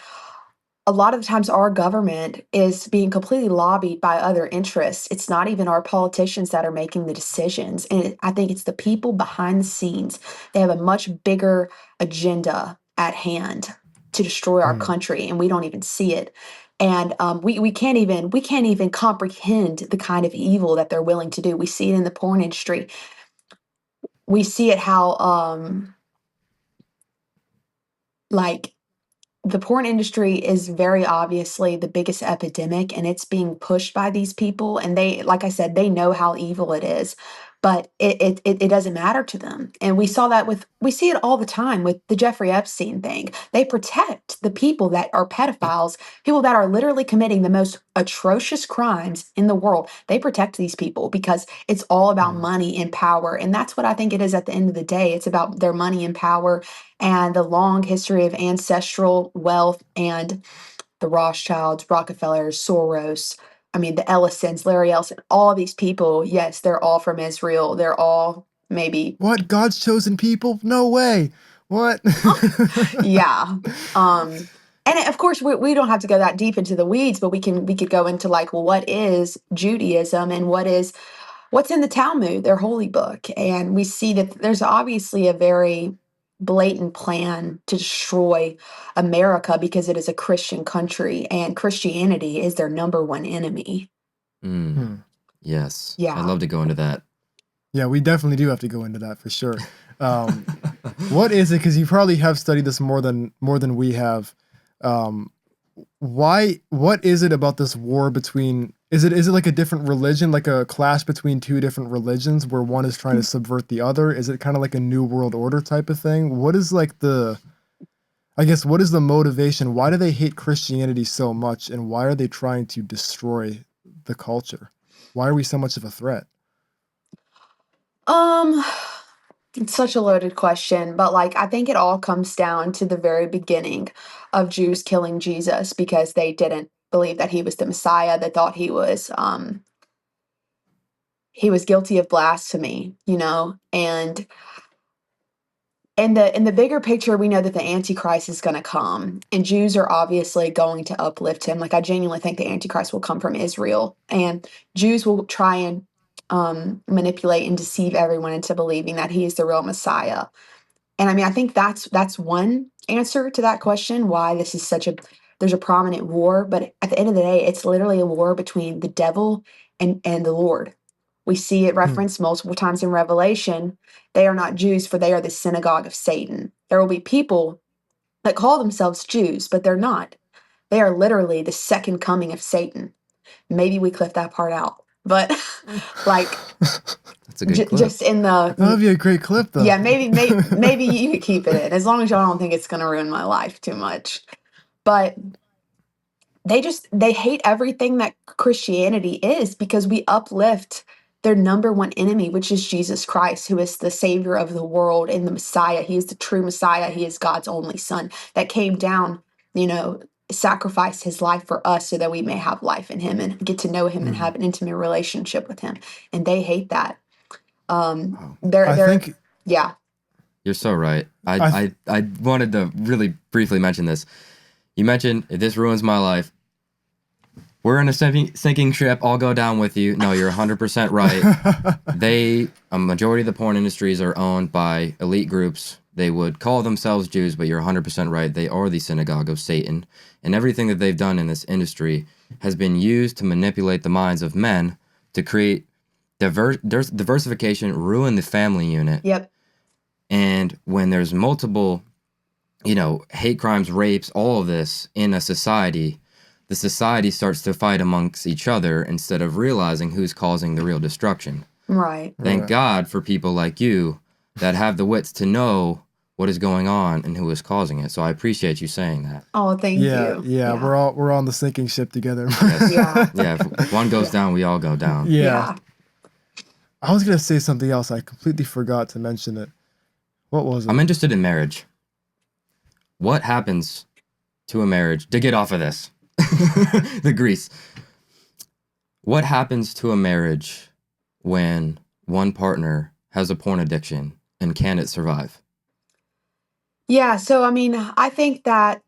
[SPEAKER 2] a lot of the times our government is being completely lobbied by other interests. It's not even our politicians that are making the decisions. And I think it's the people behind the scenes. They have a much bigger agenda at hand to destroy our
[SPEAKER 1] Mm.
[SPEAKER 2] country, and we don't even see it. And we can't even comprehend the kind of evil that they're willing to do. We see it in the porn industry. We see it how like the porn industry is very obviously the biggest epidemic, and it's being pushed by these people, and they, like I said, they know how evil it is. but it doesn't matter to them. And we see it all the time with the Jeffrey Epstein thing. They protect the people that are pedophiles, people that are literally committing the most atrocious crimes in the world. They protect these people because it's all about money and power. And that's what I think it is at the end of the day. It's about their money and power and the long history of ancestral wealth and the Rothschilds, Rockefellers, Soros. I mean, the Ellisons, Larry Ellison, all these people, yes, they're all from Israel. They're all maybe,
[SPEAKER 1] What? God's chosen people? No way. What?
[SPEAKER 2] yeah. And of course, we don't have to go that deep into the weeds, but we could go into like, well, what is Judaism and what's in the Talmud, their holy book? And we see that there's obviously a very blatant plan to destroy America because it is a Christian country and Christianity is their number one enemy.
[SPEAKER 3] Mm. Yes.
[SPEAKER 2] Yeah.
[SPEAKER 3] I'd love to go into that.
[SPEAKER 1] Yeah, we definitely do have to go into that for sure. What is it? Because you probably have studied this more than we have. What is it about this war between? Is it like a different religion, like a clash between two different religions where one is trying to subvert the other? Is it kind of like a new world order type of thing? What is like what is the motivation? Why do they hate Christianity so much, and why are they trying to destroy the culture? Why are we so much of a threat?
[SPEAKER 2] It's such a loaded question, but like I think it all comes down to the very beginning of Jews killing Jesus because they didn't believe that he was the Messiah. They thought he was guilty of blasphemy, and in the bigger picture, we know that the Antichrist is going to come, and Jews are obviously going to uplift him. Like I genuinely think the Antichrist will come from Israel, and Jews will try and manipulate and deceive everyone into believing that he is the real Messiah. And I mean, I think that's one answer to that question, why this is there's a prominent war. But at the end of the day, it's literally a war between the devil and the Lord. We see it referenced multiple times in Revelation. They are not Jews, for they are the synagogue of Satan. There will be people that call themselves Jews, but they're not. They are literally the second coming of Satan. Maybe we clip that part out, but like
[SPEAKER 3] That's a good clip.
[SPEAKER 2] just in the
[SPEAKER 1] That would be a great clip, though.
[SPEAKER 2] yeah, maybe you could keep it in as long as y'all don't think it's going to ruin my life too much. But they hate everything that Christianity is because we uplift their number one enemy, which is Jesus Christ, who is the savior of the world and the Messiah. He is the true Messiah. He is God's only son that came down, sacrificed his life for us so that we may have life in him and get to know him and have an intimate relationship with him. And they hate that. Yeah.
[SPEAKER 3] You're so right. I wanted to really briefly mention this. You mentioned, if this ruins my life, we're in a sinking ship, I'll go down with you. No, you're 100% right. A majority of the porn industries are owned by elite groups. They would call themselves Jews, but you're 100% right. They are the synagogue of Satan. And everything that they've done in this industry has been used to manipulate the minds of men to create diversification, ruin the family unit.
[SPEAKER 2] Yep.
[SPEAKER 3] And when there's multiple, hate crimes, rapes, all of this in a society, the society starts to fight amongst each other instead of realizing who's causing the real destruction.
[SPEAKER 2] Right.
[SPEAKER 3] Thank God for people like you that have the wits to know what is going on and who is causing it. So I appreciate you saying that.
[SPEAKER 2] Oh, thank you.
[SPEAKER 1] Yeah, we're all on the sinking ship together.
[SPEAKER 3] Yes.
[SPEAKER 2] Yeah.
[SPEAKER 3] Yeah, if one goes down, we all go down.
[SPEAKER 1] Yeah. I was going to say something else. I completely forgot to mention it. What was it?
[SPEAKER 3] I'm interested in marriage. What happens to a marriage? To get off of this. The grease. What happens to a marriage when one partner has a porn addiction, and can it survive?
[SPEAKER 2] Yeah, so I mean, I think that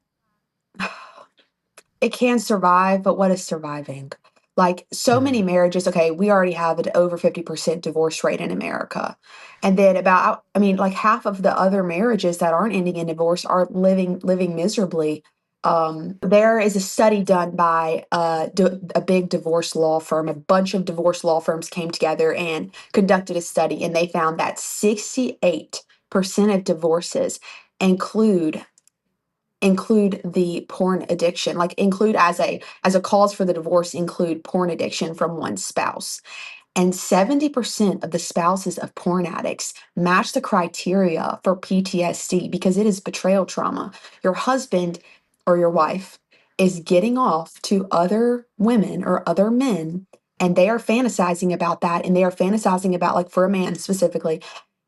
[SPEAKER 2] it can survive, but what is surviving? Like so many marriages, okay, we already have an over 50% divorce rate in America. And then like half of the other marriages that aren't ending in divorce are living miserably. There is a study done by a big divorce law firm. A bunch of divorce law firms came together and conducted a study, and they found that 68% of divorces include the porn addiction, like include as a cause for the divorce, include porn addiction from one spouse. And 70% of the spouses of porn addicts match the criteria for PTSD because it is betrayal trauma. Your husband or your wife is getting off to other women or other men, and they are fantasizing about that. And they are fantasizing about, like, for a man specifically,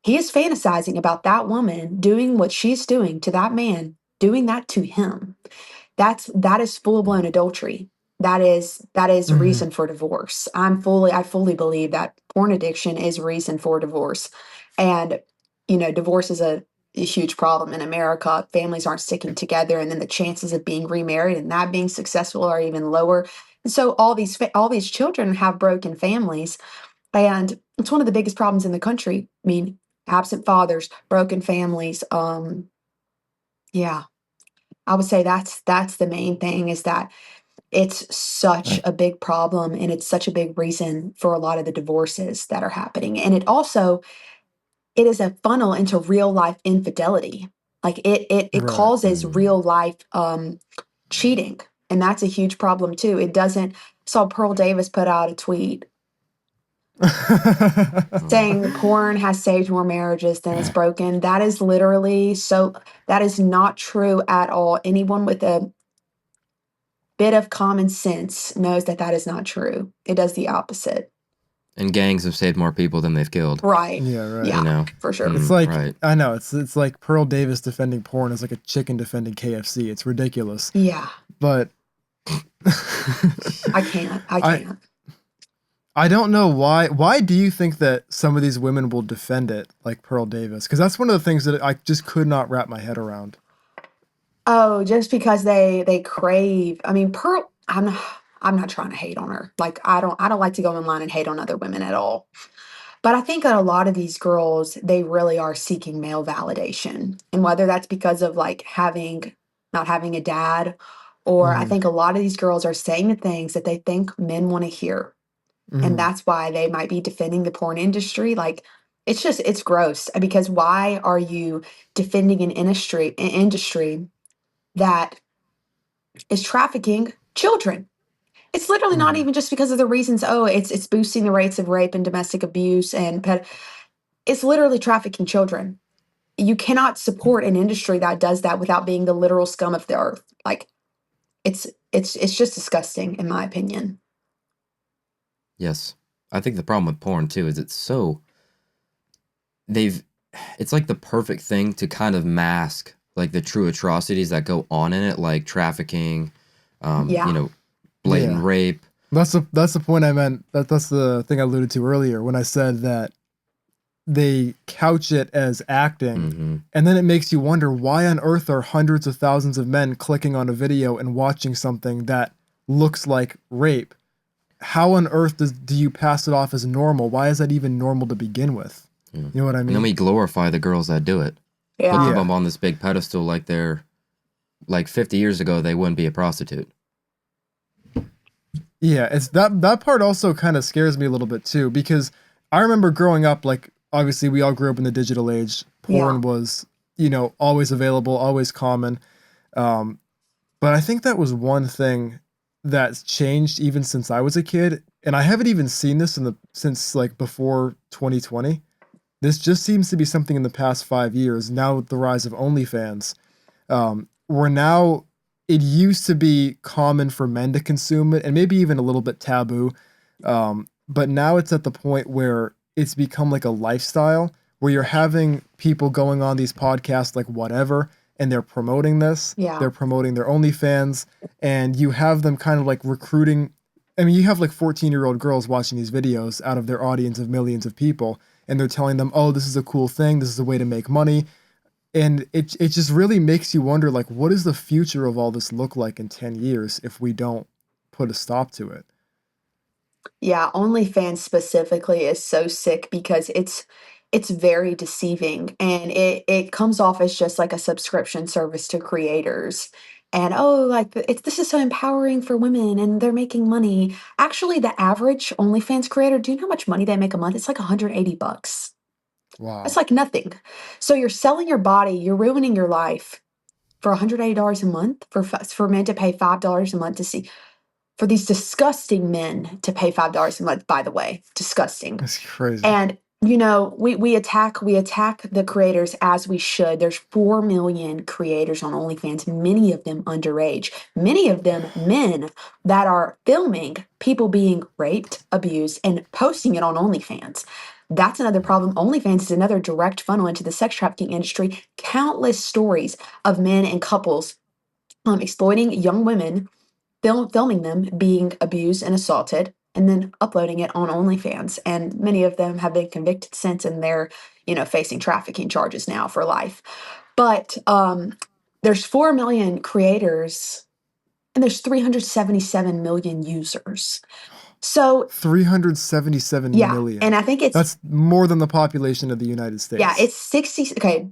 [SPEAKER 2] he is fantasizing about that woman doing what she's doing to that man, doing that to him. That is full blown adultery. That is
[SPEAKER 1] Hmm.
[SPEAKER 2] reason for divorce. I fully believe that porn addiction is reason for divorce. And divorce is a huge problem in America. Families aren't sticking together, and then the chances of being remarried and that being successful are even lower. And so all these children have broken families, and it's one of the biggest problems in the country. I mean, absent fathers, broken families. Yeah, I would say that's the main thing, is that it's such a big problem, and it's such a big reason for a lot of the divorces that are happening. And it is a funnel into real life infidelity. Like it
[SPEAKER 1] Right.
[SPEAKER 2] causes real life cheating, and that's a huge problem too. It doesn't Saw Pearl Davis put out a tweet
[SPEAKER 3] Oh,
[SPEAKER 2] saying porn has saved more marriages than it's broken. That is literally so that is not true at all. Anyone with a bit of common sense knows that that is not true. It does the opposite.
[SPEAKER 3] and gangs have saved more people than they've killed.
[SPEAKER 2] Right.
[SPEAKER 1] Yeah, right.
[SPEAKER 3] You
[SPEAKER 2] Yeah,
[SPEAKER 3] know.
[SPEAKER 2] for sure.
[SPEAKER 1] It's like,
[SPEAKER 3] Right.
[SPEAKER 1] I know, it's like Pearl Davis defending porn is like a chicken defending KFC. It's ridiculous.
[SPEAKER 2] Yeah,
[SPEAKER 1] But
[SPEAKER 2] I can't. I
[SPEAKER 1] I
[SPEAKER 2] can't.
[SPEAKER 1] I don't know why. Why do you think that some of these women will defend it like Pearl Davis? Because that's one of the things that I just could not wrap my head around.
[SPEAKER 2] Oh, just because they crave. I mean, Pearl. I'm not trying to hate on her. Like, I don't like to go online and hate on other women at all. But I think that a lot of these girls, they really are seeking male validation, and whether that's because of, like, having not having a dad, or I
[SPEAKER 1] Hmm.
[SPEAKER 2] think a lot of these girls are saying the things that they think men want to hear, and
[SPEAKER 1] Hmm.
[SPEAKER 2] that's why they might be defending the porn industry. Like, it's gross, because why are you defending an industry that is trafficking children? It's literally not
[SPEAKER 1] Hmm.
[SPEAKER 2] even just because of the reasons, oh, it's boosting the rates of rape and domestic abuse and it's literally trafficking children. You cannot support an industry that does that without being the literal scum of the earth. Like, it's just disgusting, in my opinion.
[SPEAKER 3] Yes. I think the problem with porn too is they've it's like the perfect thing to kind of mask like the true atrocities that go on in it, like trafficking,
[SPEAKER 2] Yeah.
[SPEAKER 3] blatant
[SPEAKER 1] Yeah.
[SPEAKER 3] rape.
[SPEAKER 1] That's the point I meant. That's the thing I alluded to earlier when I said that they couch it as acting,
[SPEAKER 3] Hmm.
[SPEAKER 1] and then it makes you wonder why on earth are hundreds of thousands of men clicking on a video and watching something that looks like rape. How on earth do you pass it off as normal? Why is that even normal to begin with?
[SPEAKER 3] Yeah.
[SPEAKER 1] You know what I
[SPEAKER 3] And then
[SPEAKER 1] mean?
[SPEAKER 3] we glorify the girls that do it. Put
[SPEAKER 2] Yeah.
[SPEAKER 3] them
[SPEAKER 1] Yeah.
[SPEAKER 3] on this big pedestal like they're like 50 years ago they wouldn't be a prostitute.
[SPEAKER 1] Yeah, it's that part also kind of scares me a little bit too, because I remember growing up, like, obviously we all grew up in the digital age.
[SPEAKER 2] Yeah.
[SPEAKER 1] Porn was, always available, always common. Um, but I think that was one thing that's changed even since I was a kid, and I haven't even seen this since like before 2020. This just seems to be something in the past 5 years. Now with the rise of OnlyFans, where now it used to be common for men to consume it and maybe even a little bit taboo. But now it's at the point where it's become like a lifestyle where you're having people going on these podcasts like whatever, and they're promoting this,
[SPEAKER 2] Yeah.
[SPEAKER 1] they're promoting their OnlyFans, and you have them kind of like recruiting. I mean, you have like 14-year-old girls watching these videos out of their audience of millions of people, and they're telling them, oh, this is a cool thing, this is a way to make money. And it just really makes you wonder, like, what does the future of all this look like in 10 years if we don't put a stop to it?
[SPEAKER 2] Yeah, OnlyFans specifically is so sick because it's very deceiving, and it comes off as just like a subscription service to creators. And, oh, like, this is so empowering for women and they're making money. Actually, the average OnlyFans creator, do you know how much money they make a month? It's like $180. That's
[SPEAKER 1] Wow.
[SPEAKER 2] like nothing. So you're selling your body, you're ruining your life for $180 a month for men to pay $5 a month to see. for these disgusting men to pay $5 a month, by the way. Disgusting.
[SPEAKER 1] That's crazy.
[SPEAKER 2] And we attack the creators, as we should. There's 4 million creators on OnlyFans, many of them underage, many of them men that are filming people being raped, abused, and posting it on OnlyFans. That's another problem. OnlyFans is another direct funnel into the sex trafficking industry. Countless stories of men and couples exploiting young women, filming them being abused and assaulted, and then uploading it on OnlyFans. And many of them have been convicted since, and they're, facing trafficking charges now for life. But there's 4 million creators, and there's 377 million users. So
[SPEAKER 1] 377 million.
[SPEAKER 2] And I think
[SPEAKER 1] that's more than the population of the United States.
[SPEAKER 2] Yeah, it's 60. Okay,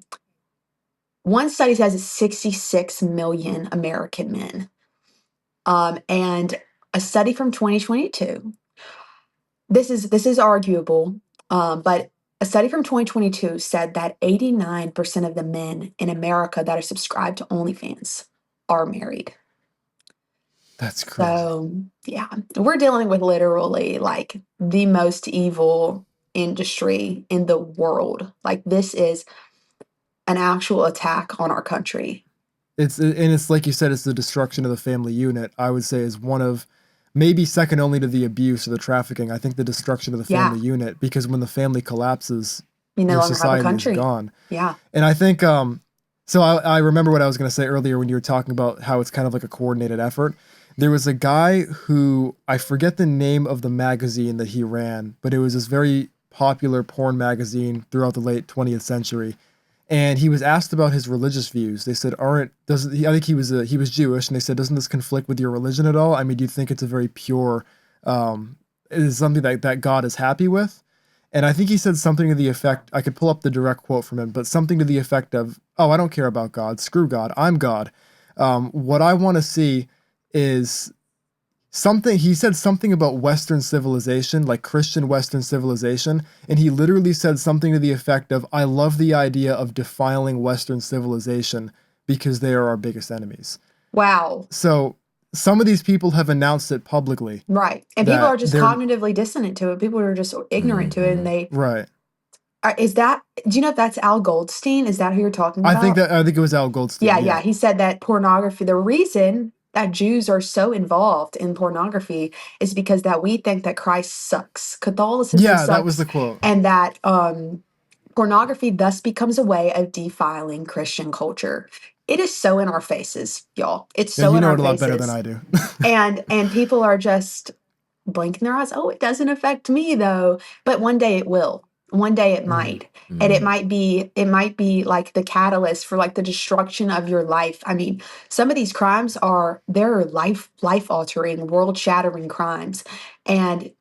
[SPEAKER 2] one study says it's 66 million American men. And a study from 2022, this is arguable, but a study from 2022 said that 89% of the men in America that are subscribed to OnlyFans are married.
[SPEAKER 1] That's crazy.
[SPEAKER 2] So, yeah, we're dealing with literally like the most evil industry in the world. Like, this is an actual attack on our country.
[SPEAKER 1] It's like you said, it's the destruction of the family unit. I would say is one of, maybe second only to the abuse or the trafficking. I think the destruction of the family unit, because when the family collapses, your society is gone.
[SPEAKER 2] Yeah.
[SPEAKER 1] And I think, so I remember what I was going to say earlier when you were talking about how it's kind of like a coordinated effort. There was a guy who, I forget the name of the magazine that he ran, but it was this very popular porn magazine throughout the late 20th century. And he was asked about his religious views. They said, I think he was Jewish, and they said, doesn't this conflict with your religion at all? I mean, do you think it's a very pure, is something that God is happy with? And I think he said something to the effect, I could pull up the direct quote from him, but something to the effect of, oh, I don't care about God, screw God, I'm God. What I want to see is something, he said something about Western civilization, like Christian Western civilization, and he literally said something to the effect of, I love the idea of defiling Western civilization because they are our biggest enemies.
[SPEAKER 2] Wow.
[SPEAKER 1] So some of these people have announced it publicly.
[SPEAKER 2] Right. And people are just cognitively dissonant to it. People are just ignorant to it, and they...
[SPEAKER 1] Right.
[SPEAKER 2] do you know if that's Al Goldstein? Is that who you're talking about?
[SPEAKER 1] I think it was Al Goldstein.
[SPEAKER 2] Yeah. He said that pornography, the reason that Jews are so involved in pornography is because that we think that Christ sucks. Catholicism sucks.
[SPEAKER 1] That was the quote.
[SPEAKER 2] And that pornography thus becomes a way of defiling Christian culture. It is so in our faces, y'all. It's so in our faces. You know it a lot better than I do. and people are just blinking their eyes. Oh, it doesn't affect me though. But one day it will. One day it might. And it might be like the catalyst for like the destruction of your life. I mean, some of these crimes they're life altering, world shattering crimes. And,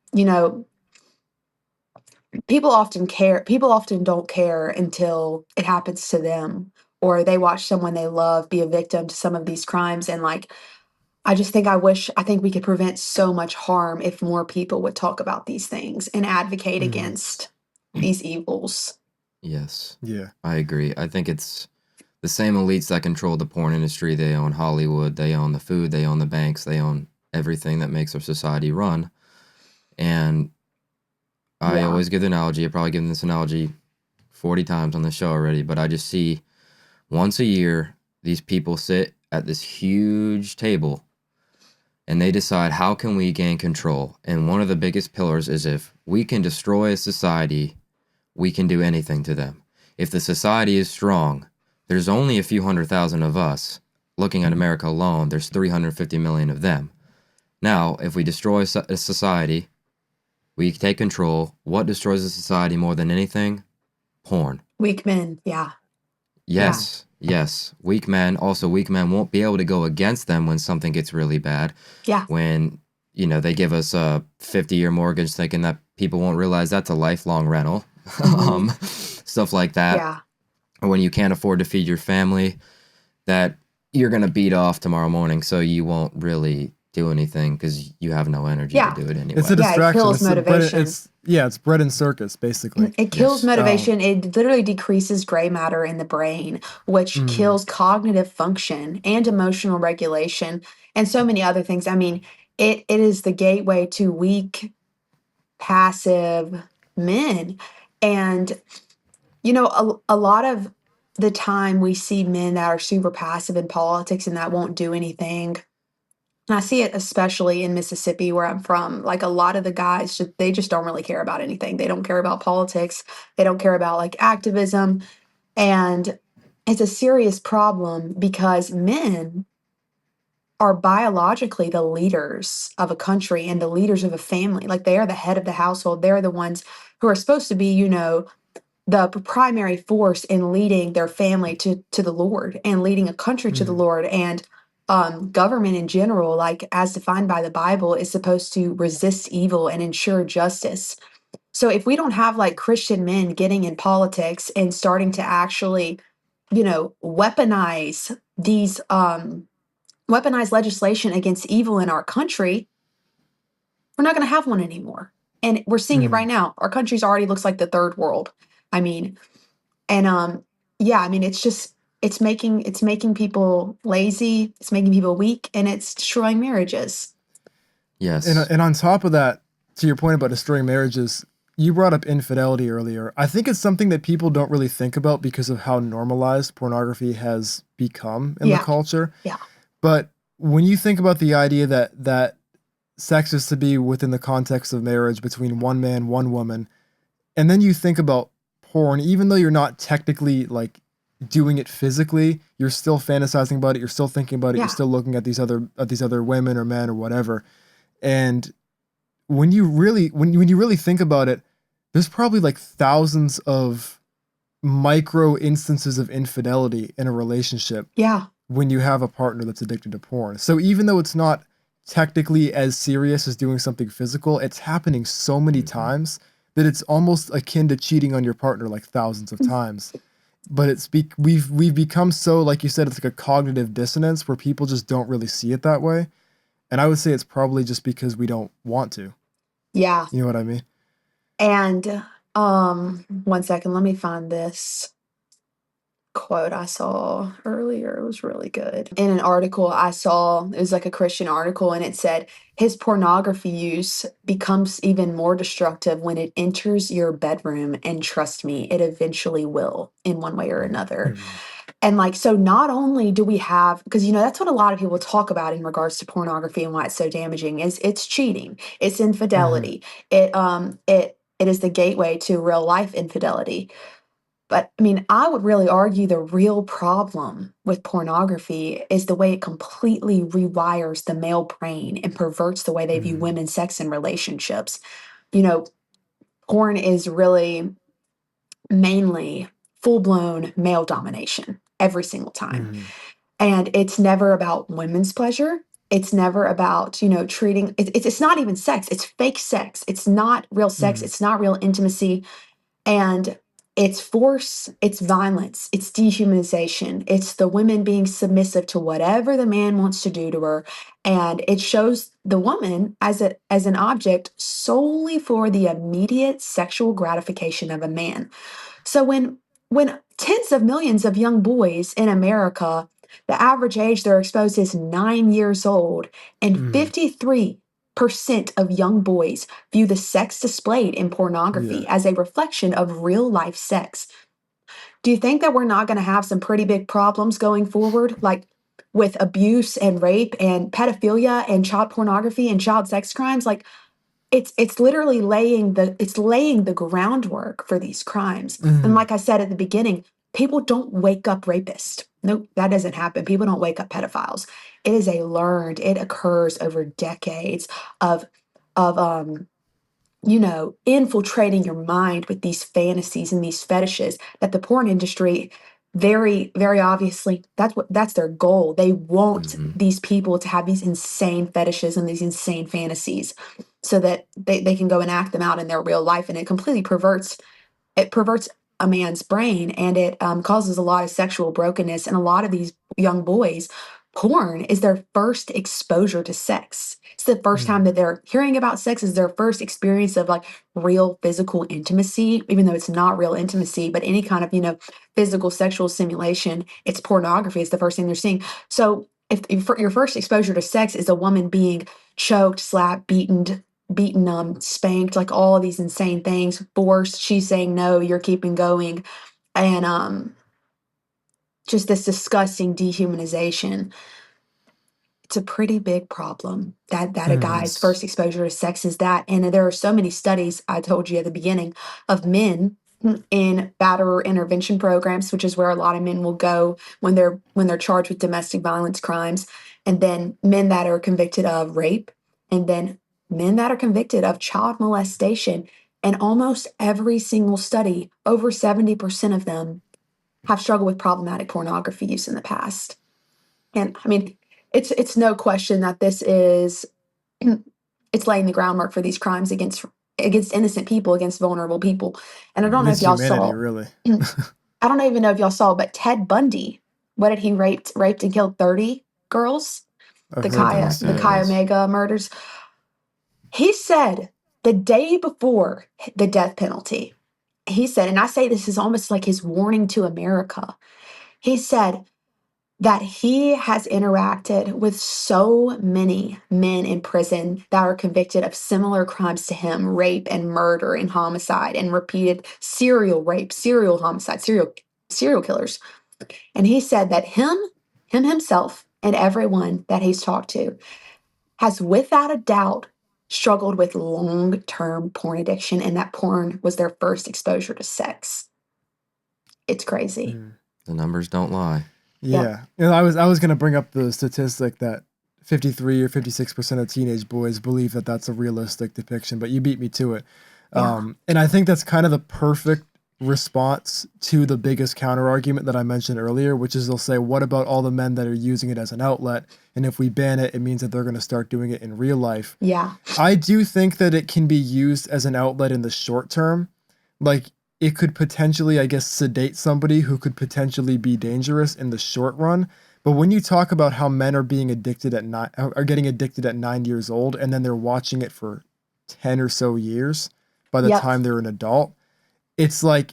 [SPEAKER 2] people often don't care until it happens to them, or they watch someone they love be a victim to some of these crimes. And like, I think we could prevent so much harm if more people would talk about these things and advocate against these evils.
[SPEAKER 3] Yes.
[SPEAKER 1] Yeah.
[SPEAKER 3] I agree. I think it's the same elites that control the porn industry. They own Hollywood, they own the food, they own the banks, they own everything that makes our society run. And I always give the analogy, I've probably given this analogy 40 times on the show already, but I just see once a year, these people sit at this huge table and they decide, how can we gain control? And one of the biggest pillars is, if we can destroy a society, we can do anything to them. If the society is strong, there's only a few 100,000 of us. Looking at America alone, there's 350 million of them. Now, if we destroy a society, we take control. What destroys a society more than anything? Porn.
[SPEAKER 2] Weak men, yeah.
[SPEAKER 3] Yes. Weak men. Also, weak men won't be able to go against them when something gets really bad.
[SPEAKER 2] Yeah.
[SPEAKER 3] When, they give us a 50-year mortgage thinking that people won't realize that's a lifelong rental. Stuff like that.
[SPEAKER 2] Yeah.
[SPEAKER 3] Or when you can't afford to feed your family, that you're going to beat off tomorrow morning, so you won't really do anything because you have no energy to do it anyway.
[SPEAKER 1] It's a distraction.
[SPEAKER 2] It kills motivation.
[SPEAKER 1] It's bread and circus, basically.
[SPEAKER 2] It kills motivation. It literally decreases gray matter in the brain, which kills cognitive function and emotional regulation and so many other things. I mean, it is the gateway to weak, passive men. And, a lot of the time we see men that are super passive in politics and that won't do anything. And I see it especially in Mississippi where I'm from. Like a lot of the guys, they just don't really care about anything. They don't care about politics. They don't care about like activism. And it's a serious problem because men are biologically the leaders of a country and the leaders of a family. Like they are the head of the household. They're the ones who are supposed to be, the primary force in leading their family to the Lord and leading a country to the Lord. And government in general, like as defined by the Bible, is supposed to resist evil and ensure justice. So if we don't have like Christian men getting in politics and starting to actually, weaponize these weaponize legislation against evil in our country, we're not going to have one anymore. And we're seeing it right now. Our country's already looks like the third world. I mean, and yeah, I mean, it's making people lazy, it's making people weak, and it's destroying marriages.
[SPEAKER 3] Yes.
[SPEAKER 1] And on top of that, to your point about destroying marriages, you brought up infidelity earlier. I think it's something that people don't really think about because of how normalized pornography has become in the culture.
[SPEAKER 2] Yeah.
[SPEAKER 1] But when you think about the idea that sex is to be within the context of marriage between one man, one woman, and then you think about porn, even though you're not technically like doing it physically, you're still fantasizing about it, you're still thinking about it, you're still looking at these other women or men or whatever. And when you really think about it, there's probably like thousands of micro instances of infidelity in a relationship.
[SPEAKER 2] Yeah.
[SPEAKER 1] When you have a partner that's addicted to porn. So even though it's not technically as serious as doing something physical, it's happening so many times that it's almost akin to cheating on your partner like thousands of times. But we've become so, like you said, it's like a cognitive dissonance where people just don't really see it that way. And I would say it's probably just because we don't want to.
[SPEAKER 2] Yeah.
[SPEAKER 1] You know what I mean?
[SPEAKER 2] And 1 second, let me find this quote I saw earlier. It was really good. In an article I saw, it was like a Christian article, and it said his pornography use becomes even more destructive when it enters your bedroom, and trust me, it eventually will in one way or another. And like, so not only do we have, because that's what a lot of people talk about in regards to pornography and why it's so damaging, is it's cheating, it's infidelity, it is the gateway to real life infidelity. But I mean, I would really argue the real problem with pornography is the way it completely rewires the male brain and perverts the way they view women's sex and relationships. Porn is really mainly full-blown male domination every single time. And it's never about women's pleasure. It's never about, treating it's not even sex. It's fake sex. It's not real sex. It's not real intimacy. And it's force, it's violence, it's dehumanization, it's the women being submissive to whatever the man wants to do to her. And it shows the woman as an object solely for the immediate sexual gratification of a man. So when tens of millions of young boys in America, the average age they're exposed is 9 years old, and 53% of young boys view the sex displayed in pornography as a reflection of real life sex. Do you think that we're not going to have some pretty big problems going forward, like with abuse and rape and pedophilia and child pornography and child sex crimes? Like it's literally laying the groundwork for these crimes. And like I said at the beginning, people don't wake up rapists. Nope, that doesn't happen. People don't wake up pedophiles. It occurs over decades of infiltrating your mind with these fantasies and these fetishes that the porn industry very, very obviously, that's their goal. They want these people to have these insane fetishes and these insane fantasies so that they can go and act them out in their real life. And it completely perverts a man's brain, and it causes a lot of sexual brokenness. And a lot of these young boys, porn is their first exposure to sex. It's the first time that they're hearing about sex, is their first experience of like real physical intimacy, even though it's not real intimacy, but any kind of, physical sexual simulation. It's pornography. It's the first thing they're seeing. So if your first exposure to sex is a woman being choked, slapped, beaten, spanked, like all of these insane things, forced. She's saying no, you're keeping going, and just this disgusting dehumanization. It's a pretty big problem that a guy's first exposure to sex is that. And there are so many studies, I told you at the beginning, of men in batterer intervention programs, which is where a lot of men will go when they're charged with domestic violence crimes, and then men that are convicted of rape, and then men that are convicted of child molestation. And almost every single study, over 70% of them, have struggled with problematic pornography use in the past. And I mean, it's no question that this is it's laying the groundwork for these crimes against innocent people, against vulnerable people. And I don't know if
[SPEAKER 1] Against
[SPEAKER 2] y'all
[SPEAKER 1] humanity,
[SPEAKER 2] saw.
[SPEAKER 1] really.
[SPEAKER 2] I don't even know if y'all saw, but Ted Bundy, what did he raped and killed 30 girls?
[SPEAKER 1] I've
[SPEAKER 2] The
[SPEAKER 1] heard
[SPEAKER 2] Chi
[SPEAKER 1] that.
[SPEAKER 2] the Chi Omega murders. He said the day before the death penalty, he said, and I say this is almost like his warning to America. He said that he has interacted with so many men in prison that are convicted of similar crimes to him, rape and murder and homicide and repeated serial rape, serial homicide, serial killers. And he said that him himself and everyone that he's talked to has without a doubt struggled with long-term porn addiction, and that porn was their first exposure to sex. It's crazy.
[SPEAKER 3] The numbers don't lie.
[SPEAKER 1] Yeah. You know, I was going to bring up the statistic that 53 or 56% of teenage boys believe that that's a realistic depiction, but you beat me to it. And I think that's kind of the perfect response to the biggest counter argument that I mentioned earlier, which is they'll say, what about all the men that are using it as an outlet? And if we ban it, it means that they're going to start doing it in real life.
[SPEAKER 2] Yeah.
[SPEAKER 1] I do think that it can be used as an outlet in the short term. Like, it could potentially, I guess, sedate somebody who could potentially be dangerous in the short run. But when you talk about how men are being addicted are getting addicted at 9 years old, and then they're watching it for 10 or so years by the time they're an adult, it's like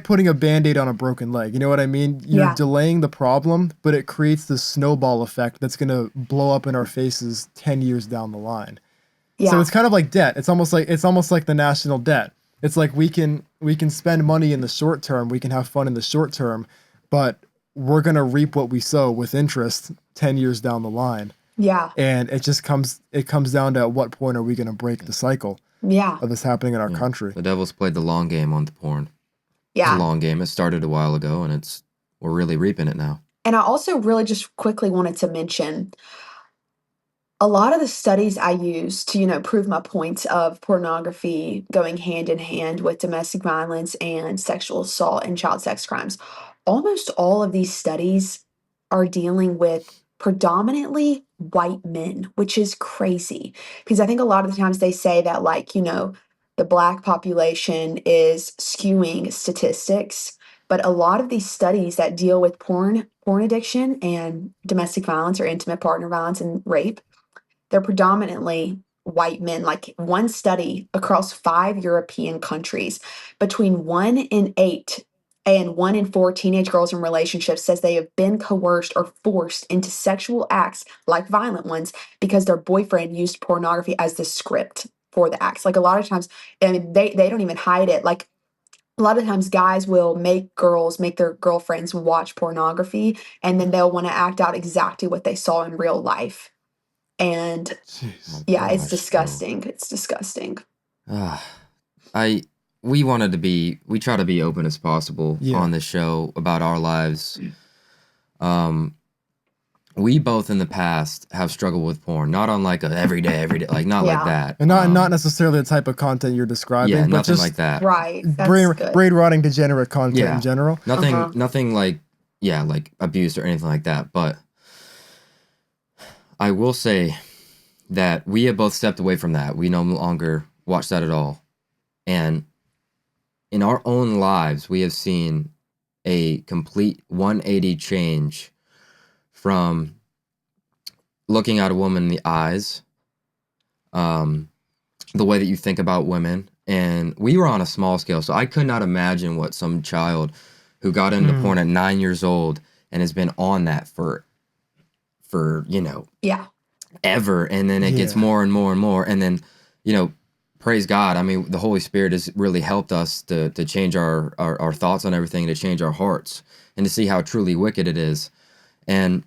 [SPEAKER 1] putting a Band-Aid on a broken leg. You know what I mean? You're delaying the problem, but it creates this snowball effect that's going to blow up in our faces 10 years down the line. Yeah. So it's kind of like debt. It's almost like the national debt. It's like we can spend money in the short term, we can have fun in the short term, but we're going to reap what we sow with interest 10 years down the line.
[SPEAKER 2] Yeah.
[SPEAKER 1] And it comes down to at what point are we going to break the cycle of this happening in our country.
[SPEAKER 3] The devil's played the long game on the porn.
[SPEAKER 2] Yeah.
[SPEAKER 3] It's a long game. It started a while ago, and we're really reaping it now.
[SPEAKER 2] And I also really just quickly wanted to mention a lot of the studies I use to, prove my points of pornography going hand in hand with domestic violence and sexual assault and child sex crimes. Almost all of these studies are dealing with predominantly white men, which is crazy because I think a lot of the times they say that, like, the Black population is skewing statistics. But a lot of these studies that deal with porn addiction and domestic violence or intimate partner violence and rape, they're predominantly white men. Like one study across 5 European countries, between 1 in 8 and 1 in 4 teenage girls in relationships says they have been coerced or forced into sexual acts, like violent ones, because their boyfriend used pornography as the script for the acts. Like a lot of times, and they don't even hide it. Like a lot of times guys will make their girlfriends watch pornography, and then they'll want to act out exactly what they saw in real life. And it's disgusting. It's disgusting.
[SPEAKER 3] We try to be open as possible on this show about our lives. We both in the past have struggled with porn, not on like a every day, like not like that.
[SPEAKER 1] And not necessarily the type of content you're describing, but
[SPEAKER 3] nothing
[SPEAKER 1] just
[SPEAKER 3] like that.
[SPEAKER 2] Right.
[SPEAKER 1] Brain rotting degenerate content in general.
[SPEAKER 3] Nothing like abuse or anything like that, but I will say that we have both stepped away from that. We no longer watch that at all. And in our own lives, we have seen a complete 180 change from looking at a woman in the eyes, the way that you think about women. And we were on a small scale, so I could not imagine what some child who got into porn at 9 years old and has been on that for ever, and then it gets
[SPEAKER 1] Yeah.
[SPEAKER 3] more and more and more, and then, you know, praise God. I mean, the Holy Spirit has really helped us to change our thoughts on everything, to change our hearts, and to see how truly wicked it is. And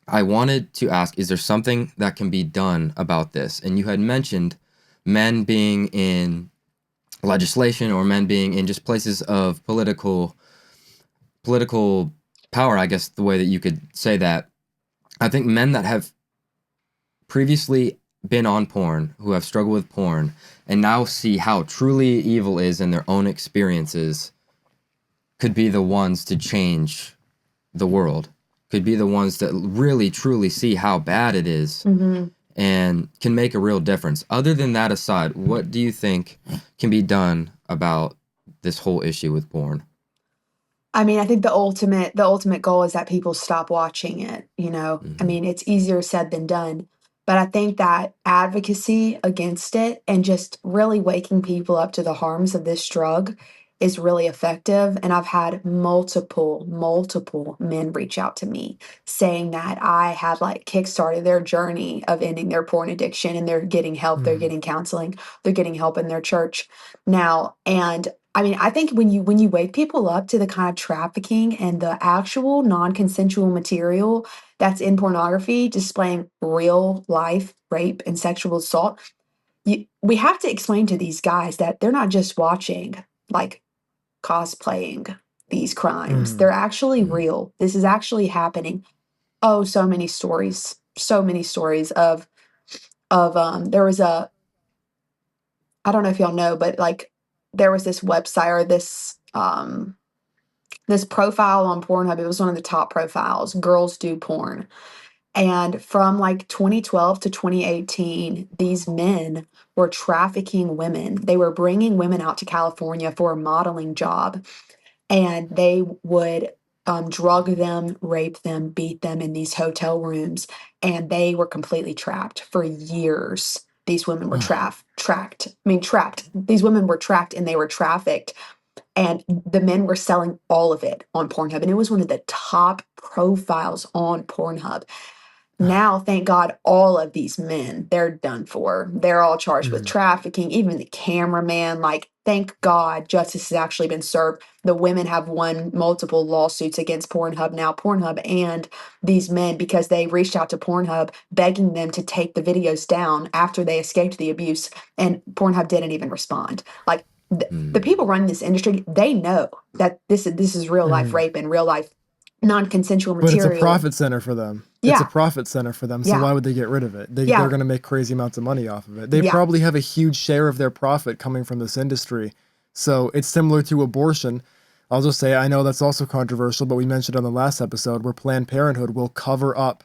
[SPEAKER 3] I wanted to ask, is there something that can be done about this? And you had mentioned men being in legislation, or men being in just places of political power, I guess the way that you could say that. I think men that have previously been on porn, who have struggled with porn, and now see how truly evil is in their own experiences, could be the ones to change the world, could be the ones that really truly see how bad it is, and can make a real difference. Other than that aside, what do you think can be done about this whole issue with porn?
[SPEAKER 2] I mean, I think the ultimate goal is that people stop watching it, you know? I
[SPEAKER 3] Mm-hmm.
[SPEAKER 2] mean, it's easier said than done. But I think that advocacy against it and just really waking people up to the harms of this drug is really effective. And I've had multiple men reach out to me saying that I had like kickstarted their journey of ending their porn addiction, and they're getting help, they're
[SPEAKER 1] Mm.
[SPEAKER 2] getting counseling, they're getting help in their church now. And I mean, I think when you wake people up to the kind of trafficking and the actual non-consensual material that's in pornography displaying real life rape and sexual assault, we have to explain to these guys that they're not just watching, like cosplaying these crimes.
[SPEAKER 1] Mm.
[SPEAKER 2] They're actually real. This is actually happening. Oh, so many stories of there was a, I don't know if y'all know, but like there was this website or this profile on Pornhub. It was one of the top profiles, Girls Do Porn. And from like 2012 to 2018, these men were trafficking women. They were bringing women out to California for a modeling job, and they would drug them, rape them, beat them in these hotel rooms, and they were completely trapped for years. These women were tracked. I mean, trapped. These women were tracked and they were trafficked, and the men were selling all of it on Pornhub. And it was one of the top profiles on Pornhub. Now, thank God, all of these men, they're done for. They're all charged with
[SPEAKER 1] Mm.
[SPEAKER 2] trafficking, even the cameraman. Like, thank God justice has actually been served. The women have won multiple lawsuits against Pornhub now, Pornhub and these men, because they reached out to Pornhub begging them to take the videos down after they escaped the abuse. And Pornhub didn't even respond. Like, the
[SPEAKER 3] Mm-hmm.
[SPEAKER 2] people running this industry, they know that this is real life
[SPEAKER 1] Mm.
[SPEAKER 2] rape and real life non-consensual
[SPEAKER 1] But it's a
[SPEAKER 2] material.
[SPEAKER 1] profit center for them. It's a
[SPEAKER 2] Yeah,
[SPEAKER 1] profit center for them. So
[SPEAKER 2] yeah,
[SPEAKER 1] why would they get rid of it? They're
[SPEAKER 2] yeah,
[SPEAKER 1] going to make crazy amounts of money off of it. They
[SPEAKER 2] yeah.
[SPEAKER 1] probably have a huge share of their profit coming from this industry. So it's similar to abortion. I'll just say, I know that's also controversial, but we mentioned on the last episode where Planned Parenthood will cover up.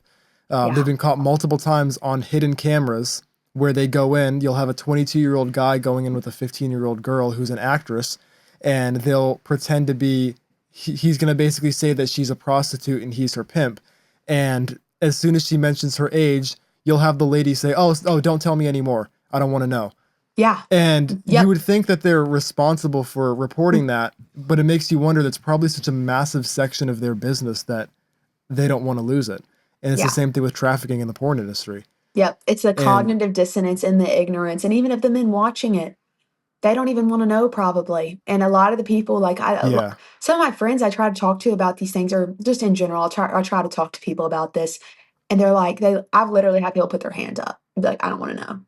[SPEAKER 1] They've
[SPEAKER 2] Yeah.
[SPEAKER 1] been caught multiple times on hidden cameras where they go in. You'll have a 22-year-old guy going in with a 15-year-old girl who's an actress, and they'll pretend to be. He's going to basically say that she's a prostitute and he's her pimp. And as soon as she mentions her age, you'll have the lady say, "Oh, don't tell me anymore. I don't want to know."
[SPEAKER 2] Yeah.
[SPEAKER 1] And you
[SPEAKER 2] Yep.
[SPEAKER 1] would think that they're responsible for reporting that, but it makes you wonder that's probably such a massive section of their business that they don't want to lose it. And it's the
[SPEAKER 2] Yeah.
[SPEAKER 1] same thing with trafficking in the porn industry.
[SPEAKER 2] Yep. It's the
[SPEAKER 1] And
[SPEAKER 2] cognitive dissonance and the ignorance. And even of the men watching it, they don't even want to know probably. And a lot of the people, like
[SPEAKER 1] yeah.
[SPEAKER 2] some of my friends I try to talk to about these things, or just in general, I try to talk to people about this. And they're like, I've literally had people put their hand up. Be like, I don't want to know.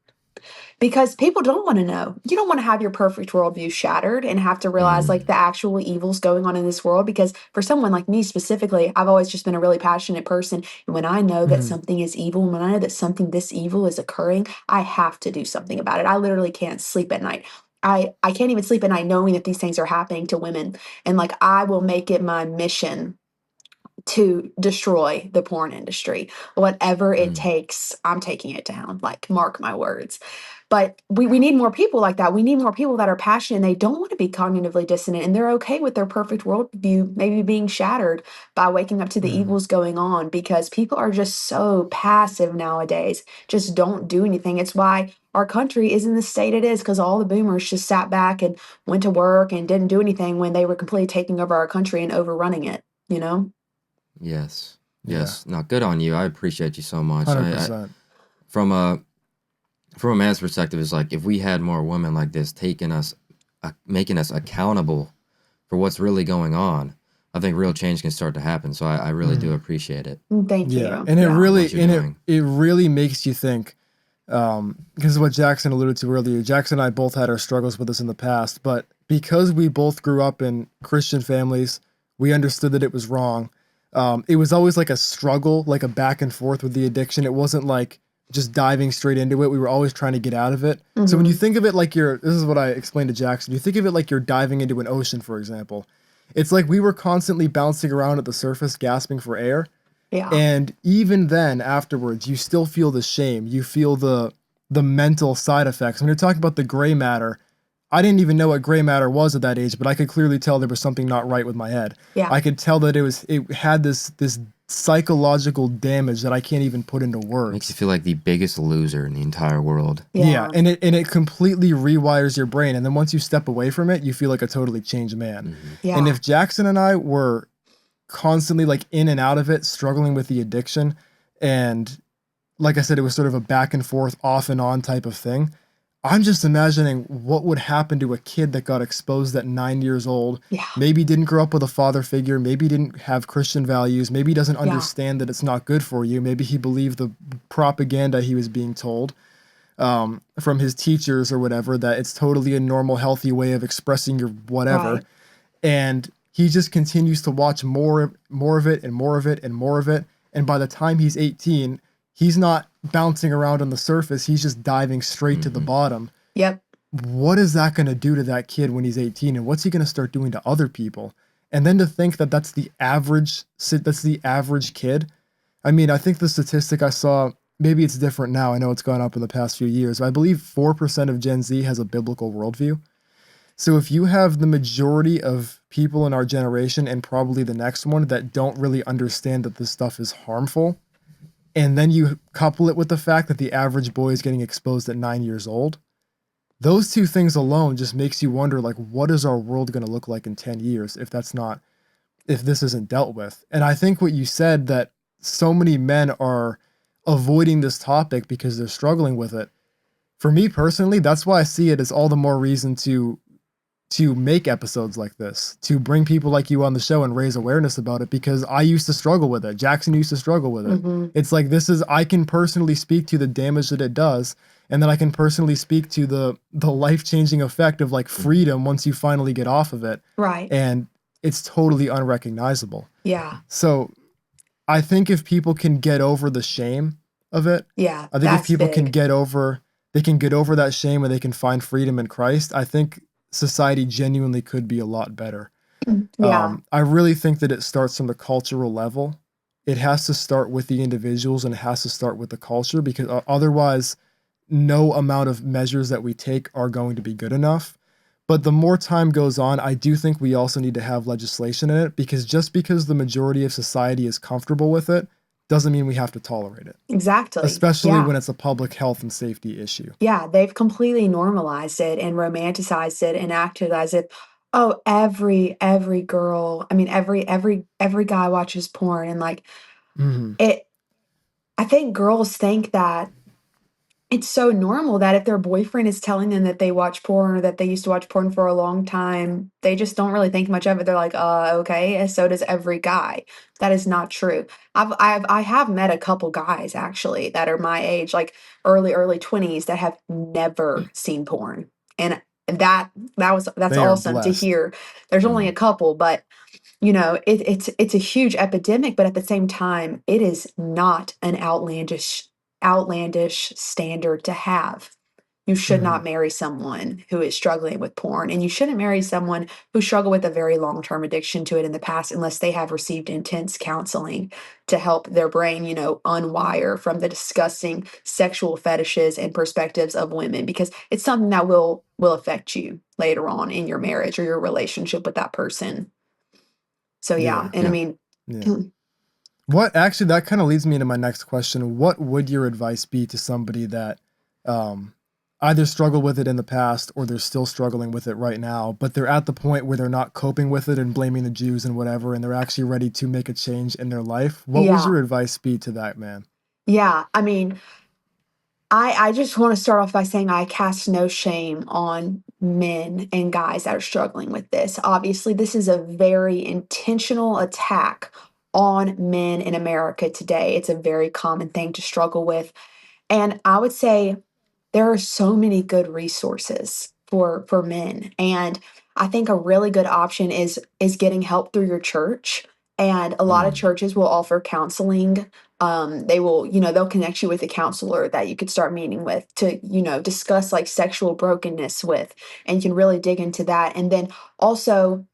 [SPEAKER 2] Because people don't want to know. You don't want to have your perfect worldview shattered and have to realize like the actual evils going on in this world. Because for someone like me specifically, I've always just been a really passionate person. And when I know that
[SPEAKER 1] Mhm.
[SPEAKER 2] something is evil, when I know that something this evil is occurring, I have to do something about it. I literally can't sleep at night. I can't even sleep at night knowing that these things are happening to women. And like I will make it my mission to destroy the porn industry. Whatever it
[SPEAKER 3] Mm.
[SPEAKER 2] takes, I'm taking it down. Like, mark my words. But we need more people like that. We need more people that are passionate and they don't want to be cognitively dissonant and they're okay with their perfect worldview maybe being shattered by waking up to the
[SPEAKER 1] Mhm.
[SPEAKER 2] evils going on, because people are just so passive nowadays, just don't do anything. It's why our country is in the state it is, because all the boomers just sat back and went to work and didn't do anything when they were completely taking over our country and overrunning it, you know?
[SPEAKER 3] Yes.
[SPEAKER 1] Yeah.
[SPEAKER 3] Yes. Now, good on you. I appreciate you so much. I
[SPEAKER 1] 100%.
[SPEAKER 3] from a man's perspective, is like if we had more women like this taking us, making us accountable for what's really going on, I think real change can start to happen. So I really do appreciate it.
[SPEAKER 2] Thank
[SPEAKER 1] Yeah,
[SPEAKER 2] you.
[SPEAKER 1] and it
[SPEAKER 2] Yeah.
[SPEAKER 1] really
[SPEAKER 3] What you're
[SPEAKER 1] and
[SPEAKER 3] doing.
[SPEAKER 1] it really makes you think. Because what Jackson alluded to earlier, Jackson and I both had our struggles with this in the past, but because we both grew up in Christian families, we understood that it was wrong. It was always like a struggle, like a back and forth with the addiction. It wasn't like just diving straight into it. We were always trying to get out of it. So when you think of it like this is what I explained to Jackson. You think of it like you're diving into an ocean, for example. It's like we were constantly bouncing around at the surface, gasping for air.
[SPEAKER 2] Yeah.
[SPEAKER 1] And even then, afterwards, you still feel the shame. You feel the mental side effects. When you're talking about the gray matter, I didn't even know what gray matter was at that age, but I could clearly tell there was something not right with my head.
[SPEAKER 2] Yeah.
[SPEAKER 1] I could tell that it had this psychological damage that I can't even put into words.
[SPEAKER 3] Makes you feel like the biggest loser in the entire world.
[SPEAKER 1] Yeah, and it completely rewires your brain. And then once you step away from it, you feel like a totally changed man.
[SPEAKER 2] Yeah.
[SPEAKER 1] And if Jackson and I were constantly like in and out of it, struggling with the addiction, and like I said, it was sort of a back and forth, off and on type of thing. I'm just imagining what would happen to a kid that got exposed at 9 years old.
[SPEAKER 2] Yeah.
[SPEAKER 1] Maybe didn't grow up with a father figure. Maybe didn't have Christian values. Maybe doesn't understand that it's not good for you. Maybe he believed the propaganda he was being told from his teachers or whatever, that it's totally a normal, healthy way of expressing your whatever.
[SPEAKER 2] Right.
[SPEAKER 1] And he just continues to watch more of it and more of it and more of it. And by the time he's 18, he's not bouncing around on the surface. He's just diving straight to the bottom.
[SPEAKER 2] Yep.
[SPEAKER 1] What is that going to do to that kid when he's 18? And what's he going to start doing to other people? And then to think that that's the average kid. I mean, I think the statistic I saw, maybe it's different now. I know it's gone up in the past few years, but I believe 4% of Gen Z has a biblical worldview. So if you have the majority of people in our generation, and probably the next one, that don't really understand that this stuff is harmful, and then you couple it with the fact that the average boy is getting exposed at 9 years old, those two things alone just makes you wonder, like, what is our world going to look like in 10 years if this isn't dealt with? And I think what you said, that so many men are avoiding this topic because they're struggling with it. For me personally, that's why I see it as all the more reason to make episodes like this, to bring people like you on the show and raise awareness about it, because I used to struggle with it. Jackson used to struggle with it. It's like, I can personally speak to the damage that it does, and then I can personally speak to the life-changing effect of like freedom once you finally get off of it.
[SPEAKER 2] Right.
[SPEAKER 1] And it's totally unrecognizable.
[SPEAKER 2] Yeah.
[SPEAKER 1] So I think if people can get over the shame of it,
[SPEAKER 2] Yeah.
[SPEAKER 1] I think if people
[SPEAKER 2] big.
[SPEAKER 1] can get over that shame and they can find freedom in Christ, I think society genuinely could be a lot better.
[SPEAKER 2] Yeah.
[SPEAKER 1] I really think that it starts from the cultural level. It has to start with the individuals, and it has to start with the culture, because otherwise no amount of measures that we take are going to be good enough. But the more time goes on, I do think we also need to have legislation in it, because just because the majority of society is comfortable with it doesn't mean we have to tolerate it.
[SPEAKER 2] Exactly.
[SPEAKER 1] Especially when it's a public health and safety issue.
[SPEAKER 2] Yeah, they've completely normalized it and romanticized it and acted as if, oh, every girl, I mean, every guy watches porn, and like it. I think girls think that it's so normal that if their boyfriend is telling them that they watch porn, or that they used to watch porn for a long time, they just don't really think much of it. They're like, okay, and so does every guy. That is not true. I have met a couple guys actually that are my age, like early 20s, that have never seen porn. And that's
[SPEAKER 1] They are
[SPEAKER 2] awesome to
[SPEAKER 1] blessed.
[SPEAKER 2] hear. There's only a couple, but it's a huge epidemic, but at the same time, it is not an outlandish standard to have. You should not marry someone who is struggling with porn, and you shouldn't marry someone who struggled with a very long-term addiction to it in the past, unless they have received intense counseling to help their brain, unwire from the disgusting sexual fetishes and perspectives of women, because it's something that will affect you later on in your marriage or your relationship with that person. So
[SPEAKER 1] Yeah.
[SPEAKER 2] I mean,
[SPEAKER 1] What actually, that kind of leads me into my next question. What would your advice be to somebody that either struggled with it in the past, or they're still struggling with it right now, but they're at the point where they're not coping with it and blaming the Jews and whatever, and they're actually ready to make a change in their life? What would your advice be to that man?
[SPEAKER 2] Yeah, I mean, I just want to start off by saying I cast no shame on men and guys that are struggling with this. Obviously, this is a very intentional attack on men in America today. It's a very common thing to struggle with. And I would say there are so many good resources for men. And I think a really good option is getting help through your church. And a lot of
[SPEAKER 3] Mm,
[SPEAKER 2] churches will offer counseling. They will, they'll connect you with a counselor that you could start meeting with to, discuss like sexual brokenness with, and you can really dig into that. And then also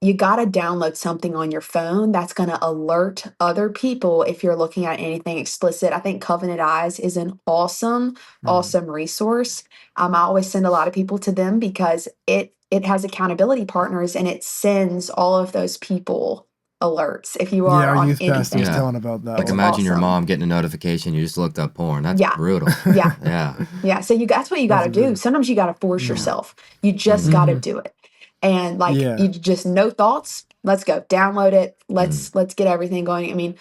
[SPEAKER 2] you got to download something on your phone that's going to alert other people if you're looking at anything explicit. I think Covenant Eyes is an awesome,
[SPEAKER 1] Mm.
[SPEAKER 2] awesome resource. I always send a lot of people to them because it has accountability partners and it sends all of those people alerts if you
[SPEAKER 1] Yeah,
[SPEAKER 2] are
[SPEAKER 1] our
[SPEAKER 2] on
[SPEAKER 1] youth pastor was
[SPEAKER 2] anything.
[SPEAKER 3] yeah.
[SPEAKER 1] telling about that
[SPEAKER 3] Like
[SPEAKER 2] It's
[SPEAKER 1] one.
[SPEAKER 3] imagine your
[SPEAKER 2] awesome.
[SPEAKER 3] mom getting a notification you just looked up porn. That's
[SPEAKER 2] Yeah.
[SPEAKER 3] brutal.
[SPEAKER 2] Yeah.
[SPEAKER 3] Yeah.
[SPEAKER 2] Yeah. So that's what you got
[SPEAKER 1] That's
[SPEAKER 2] to do.
[SPEAKER 1] brutal.
[SPEAKER 2] Sometimes you got to force
[SPEAKER 1] Mm.
[SPEAKER 2] yourself. You just got to
[SPEAKER 3] Mm,
[SPEAKER 1] Mhm.
[SPEAKER 2] do it. And like
[SPEAKER 1] Yeah.
[SPEAKER 2] you just no thoughts. Let's go. Download it.
[SPEAKER 3] mm,
[SPEAKER 2] Let's get everything going. I mean,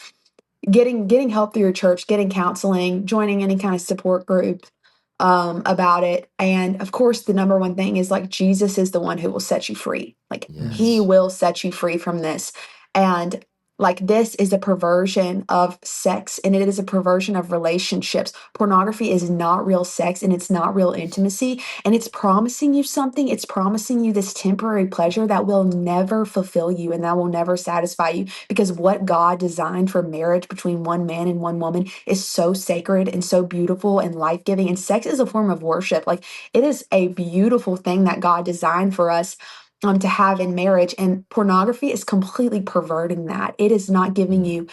[SPEAKER 2] getting help through your church, getting counseling, joining any kind of support group about it. And of course, the number one thing is like Jesus is the one who will set you free. Like he
[SPEAKER 3] yes.
[SPEAKER 1] Mhm.
[SPEAKER 2] will set you free from this. And like this is a perversion of sex and it is a perversion of relationships. Pornography is not real sex and it's not real intimacy. And it's promising you something. It's promising you this temporary pleasure that will never fulfill you and that will never satisfy you, because what God designed for marriage between one man and one woman is so sacred and so beautiful and life-giving. And sex is a form of worship. Like it is a beautiful thing that God designed for us to have in marriage. And pornography is completely perverting that. It is not giving
[SPEAKER 3] Mm,
[SPEAKER 2] you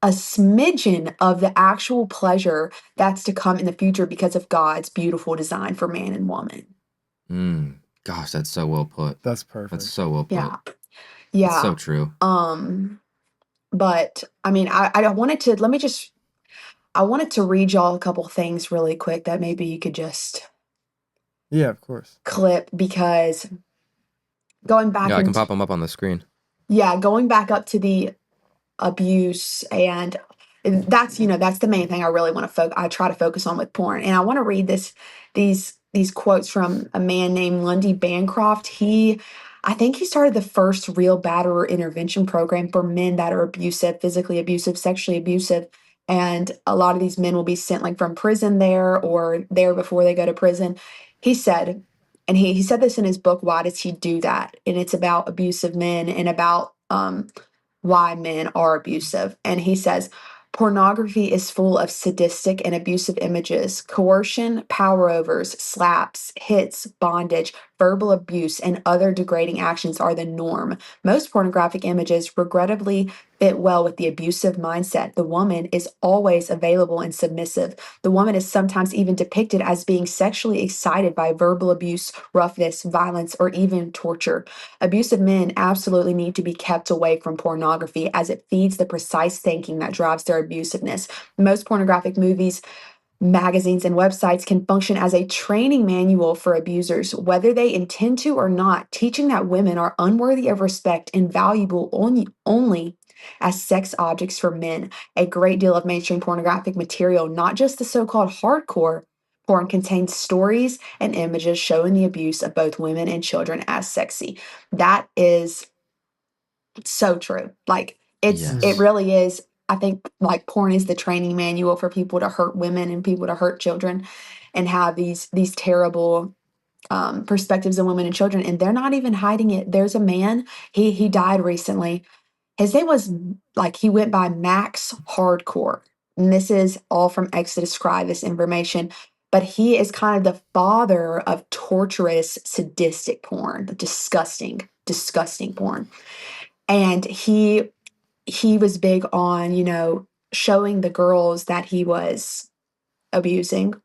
[SPEAKER 2] a smidgen of the actual pleasure that's to come in the future because of God's beautiful design for man and woman.
[SPEAKER 3] gosh, that's so well put.
[SPEAKER 1] That's
[SPEAKER 3] That's
[SPEAKER 1] perfect.
[SPEAKER 3] so well put.
[SPEAKER 2] Yeah.
[SPEAKER 3] It's
[SPEAKER 2] Yeah.
[SPEAKER 3] so true.
[SPEAKER 2] Um, but I mean, I wanted to let me just I wanted to read y'all a couple things really quick that maybe you could just
[SPEAKER 1] Yeah, of course.
[SPEAKER 2] clip, because going
[SPEAKER 3] Yeah,
[SPEAKER 2] back
[SPEAKER 3] I can
[SPEAKER 2] into
[SPEAKER 3] pop them up on the screen.
[SPEAKER 2] going back up to the abuse, and that's that's the main thing I really want to I try to focus on with porn. And I want to read these quotes from a man named Lundy Bancroft. I think he started the first real batterer intervention program for men that are abusive, physically abusive, sexually abusive. And a lot of these men will be sent like from prison there or there before they go to prison. He said, and he said this in his book, Why Does He Do That? And it's about abusive men and about why men are abusive. And he says, pornography is full of sadistic and abusive images. Coercion, power overs, slaps, hits, bondage, verbal abuse, and other degrading actions are the norm. Most pornographic images regrettably fit well with the abusive mindset. The woman is always available and submissive. The woman is sometimes even depicted as being sexually excited by verbal abuse, roughness, violence, or even torture. Abusive men absolutely need to be kept away from pornography as it feeds the precise thinking that drives their abusiveness. Most pornographic movies, magazines, and websites can function as a training manual for abusers, whether they intend to or not, teaching that women are unworthy of respect and valuable only as sex objects for men. A great deal of mainstream pornographic material, not just the so-called hardcore porn, contains stories and images showing the abuse of both women and children as sexy. That is so true. Like it
[SPEAKER 1] Mhm.
[SPEAKER 3] Yes.
[SPEAKER 2] really is. I think like porn is the training manual for people to hurt women and people to hurt children and have these terrible perspectives of women and children, and they're not even hiding it. There's a man, he died recently. His name was like he went by Max Hardcore. And this is all from X to describe this information. But he is kind of the father of torturous, sadistic porn, disgusting, disgusting porn. And he was big on, showing the girls that he was abusing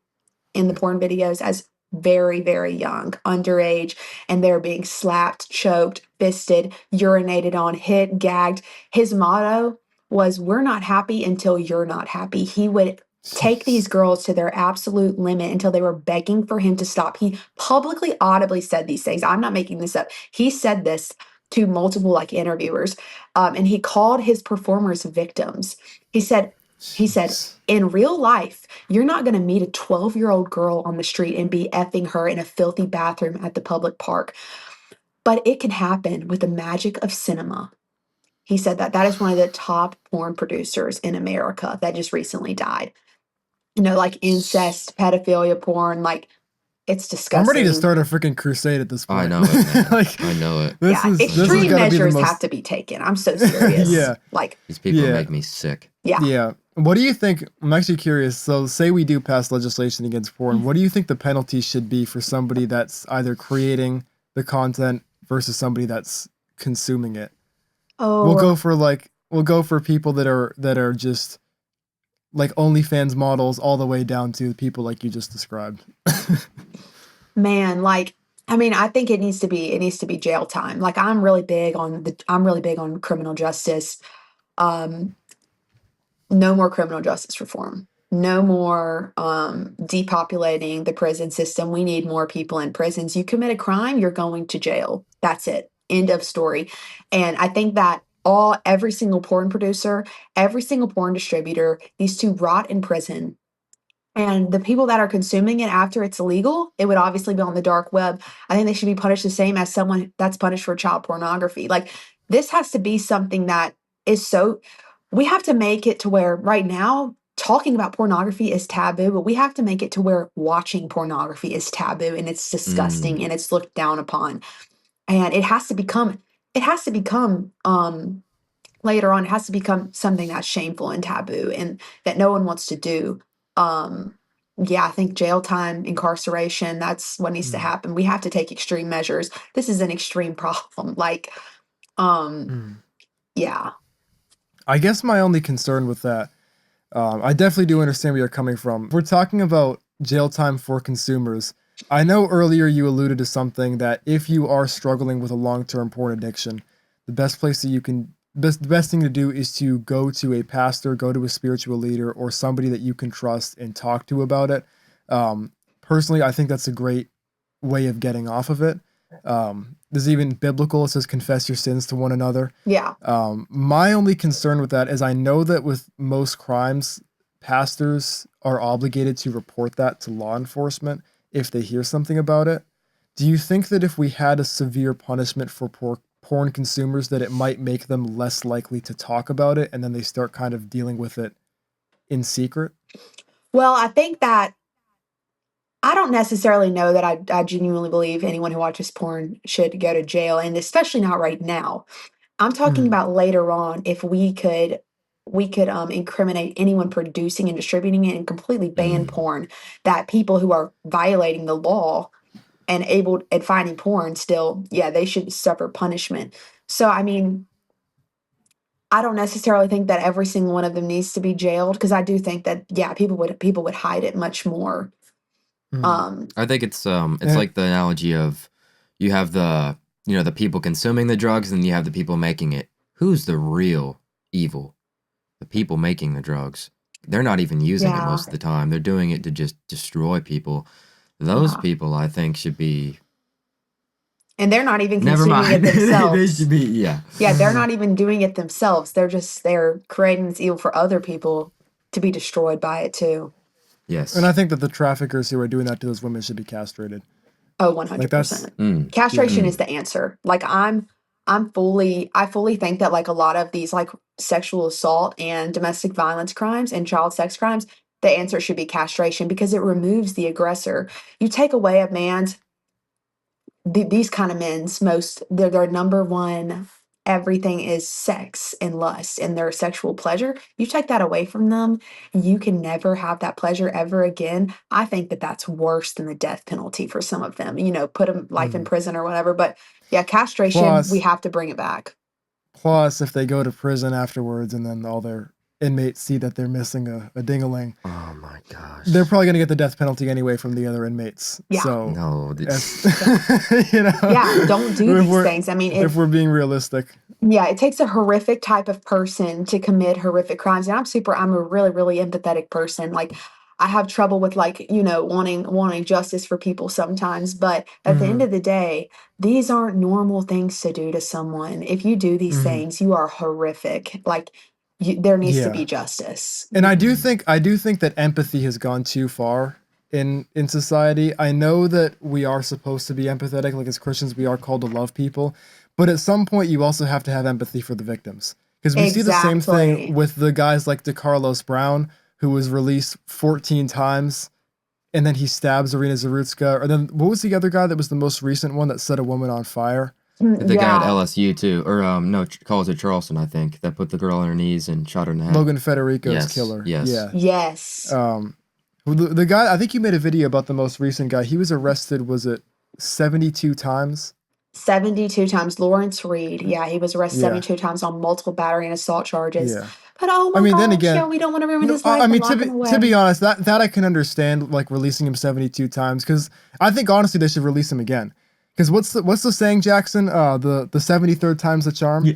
[SPEAKER 2] in the porn videos as very, very young, underage, and they're being slapped, choked, fisted, urinated on, hit, gagged. His motto was, "We're not happy until you're not happy." He would take these
[SPEAKER 1] Jeez.
[SPEAKER 2] girls to their absolute limit until they were begging for him to stop. He publicly, audibly said these things. I'm not making this up. He said this to multiple like interviewers, and he called his performers victims. He said, He said,
[SPEAKER 1] Jeez.
[SPEAKER 2] in real life, you're not going to meet a 12-year-old girl on the street and be effing her in a filthy bathroom at the public park. But it can happen with the magic of cinema. He said that that is one of the top porn producers in America that just recently died. Like incest, pedophilia porn, like it's
[SPEAKER 1] I'm ready to
[SPEAKER 2] disgusting.
[SPEAKER 1] start a freaking crusade at this point.
[SPEAKER 3] I know it, man.
[SPEAKER 1] Like,
[SPEAKER 3] I know it.
[SPEAKER 1] this
[SPEAKER 2] Yeah,
[SPEAKER 1] is
[SPEAKER 2] extreme
[SPEAKER 1] gotta be the
[SPEAKER 2] measures have
[SPEAKER 1] most.
[SPEAKER 2] to be taken. I'm so serious.
[SPEAKER 1] Yeah,
[SPEAKER 2] Like,
[SPEAKER 3] These people
[SPEAKER 1] yeah,
[SPEAKER 3] make me sick.
[SPEAKER 2] yeah.
[SPEAKER 1] yeah. What do you think? I'm actually curious. So, say we do pass legislation against porn. What do you think the penalty should be for somebody that's either creating the content versus somebody that's consuming it? We'll
[SPEAKER 2] Oh,
[SPEAKER 1] go for people that are just like OnlyFans models all the way down to people like you just described.
[SPEAKER 2] man, like I mean, I think it needs to be jail time. Like I'm really big on criminal justice. Um no more criminal justice reform. No more depopulating the prison system. We need more people in prisons. You commit a crime, you're going to jail. That's it. End of story. And I think that every single porn producer, every single porn distributor needs to rot in prison, and the people that are consuming it after it's illegal, it would obviously be on the dark web. I think they should be punished the same as someone that's punished for child pornography. Like, this has to be something that is so, we have to make it to where right now, talking about pornography is taboo, but we have to make it to where watching pornography is taboo and it's disgusting
[SPEAKER 3] Mm.
[SPEAKER 2] and it's looked down upon. And it has to become later on, it has to become something that's shameful and taboo and that no one wants to do. Um, yeah, I think jail time, incarceration, that's what needs to
[SPEAKER 1] Mm,
[SPEAKER 2] happen. We have to take extreme measures. This is an extreme problem. Like, um,
[SPEAKER 1] mm.
[SPEAKER 2] yeah,
[SPEAKER 1] I guess my only concern with that, I definitely do understand where you're coming from. We're talking about jail time for consumers. I know earlier you alluded to something that if you are struggling with a long-term porn addiction, the best place that you can the best thing to do is to go to a pastor, go to a spiritual leader, or somebody that you can trust and talk to about it. Personally, I think that's a great way of getting off of it. There's even biblical. It says confess your sins to one another.
[SPEAKER 2] yeah,
[SPEAKER 1] My only concern with that is I know that with most crimes, pastors are obligated to report that to law enforcement if they hear something about it. Do you think that if we had a severe punishment for porn consumers, that it might make them less likely to talk about it and then they start kind of dealing with it in secret?
[SPEAKER 2] well, I think that I don't necessarily know that I genuinely believe anyone who watches porn should go to jail, and especially not right now. I'm talking
[SPEAKER 1] Mm,
[SPEAKER 2] about later on if we could incriminate anyone producing and distributing it and completely ban
[SPEAKER 3] Mm.
[SPEAKER 2] porn, that people who are violating the law and able and finding porn still, yeah, they should suffer punishment. So I mean, I don't necessarily think that every single one of them needs to be jailed, because I do think that, yeah, people would hide it much more.
[SPEAKER 1] mm.
[SPEAKER 2] Um
[SPEAKER 3] I think it's
[SPEAKER 1] And
[SPEAKER 3] like the analogy of you have the people consuming the drugs and you have the people making it. Who's the real evil? The people making the drugs. They're not even using it
[SPEAKER 2] yeah,
[SPEAKER 3] most of the time. They're doing it to just destroy people. Those
[SPEAKER 2] yeah.
[SPEAKER 3] people I think should be
[SPEAKER 2] And they're not even
[SPEAKER 3] never
[SPEAKER 2] consuming it
[SPEAKER 3] mind. They
[SPEAKER 2] themselves.
[SPEAKER 3] should be yeah.
[SPEAKER 2] Yeah, they're not even doing it themselves. They're creating this evil for other people to be destroyed by it too.
[SPEAKER 1] and
[SPEAKER 3] Yes.
[SPEAKER 1] I think that the traffickers who are doing that to those women should be castrated.
[SPEAKER 2] Oh,
[SPEAKER 1] Like that's
[SPEAKER 2] 100%.
[SPEAKER 3] Mm.
[SPEAKER 1] yeah.
[SPEAKER 2] Castration
[SPEAKER 3] Mm.
[SPEAKER 2] is the answer. Like I fully think that like a lot of these like sexual assault and domestic violence crimes and child sex crimes, the answer should be castration because it removes the aggressor. You take away a man's these kind of men's most their number one everything is sex and lust and their sexual pleasure. You take that away from them, you can never have that pleasure ever again. I think that that's worse than the death penalty for some of them, put them life in
[SPEAKER 1] Mm.
[SPEAKER 2] prison or whatever. But yeah, castration, we
[SPEAKER 1] Plus,
[SPEAKER 2] have to bring it back.
[SPEAKER 1] if they go to prison afterwards and then all their inmates see that they're missing a ding-a-ling,
[SPEAKER 3] Oh my gosh.
[SPEAKER 1] they're probably going to get the death penalty anyway from the other inmates.
[SPEAKER 2] Yeah,
[SPEAKER 1] So,
[SPEAKER 3] No.
[SPEAKER 1] as,
[SPEAKER 2] yeah, yeah, don't do
[SPEAKER 1] if
[SPEAKER 2] these
[SPEAKER 1] we're
[SPEAKER 2] things. I mean,
[SPEAKER 1] if we're being realistic,
[SPEAKER 2] yeah, it takes a horrific type of person to commit horrific crimes. And I'm a really, really empathetic person. Like, I have trouble with like, wanting justice for people sometimes. But at the end
[SPEAKER 1] hmm
[SPEAKER 2] of the day, these aren't normal things to do to someone. If you do these
[SPEAKER 1] hmm
[SPEAKER 2] things, you are horrific. Like, there needs to
[SPEAKER 1] Yeah.
[SPEAKER 2] be justice.
[SPEAKER 1] And I do think that empathy has gone too far in society. I know that we are supposed to be empathetic, like as Christians we are called to love people, but at some point you also have to have empathy for the victims. Because we see the same thing
[SPEAKER 2] Exactly.
[SPEAKER 1] with the guys like DeCarlos Brown, who was released 14 times and then he stabs Irina Zarutska. Or then what was the other guy that was the most recent one that set a woman on fire?
[SPEAKER 3] The guy at
[SPEAKER 2] Yeah.
[SPEAKER 3] LSU too, or no, College of Charleston, I think, that put the girl on her knees and shot her in the head.
[SPEAKER 1] Logan Federico's
[SPEAKER 3] Yes,
[SPEAKER 1] killer.
[SPEAKER 3] yes.
[SPEAKER 1] Yeah.
[SPEAKER 2] Yes.
[SPEAKER 1] The guy, I think you made a video about the most recent guy. He was arrested, was it 72 times?
[SPEAKER 2] 72 times. Lawrence Reed. Yeah, he was arrested
[SPEAKER 1] Yeah.
[SPEAKER 2] 72 times on multiple battery and assault charges.
[SPEAKER 1] Yeah.
[SPEAKER 2] But oh
[SPEAKER 1] I
[SPEAKER 2] my
[SPEAKER 1] mean, then
[SPEAKER 2] gosh,
[SPEAKER 1] again,
[SPEAKER 2] yeah, we don't want to ruin
[SPEAKER 1] no,
[SPEAKER 2] his life.
[SPEAKER 1] I mean,
[SPEAKER 2] We'll lock him away.
[SPEAKER 1] to be honest, that I can understand, like releasing him 72 times, because I think honestly they should release him again. Because what's the saying, Jackson? The 73rd time's the charm.
[SPEAKER 3] Yeah.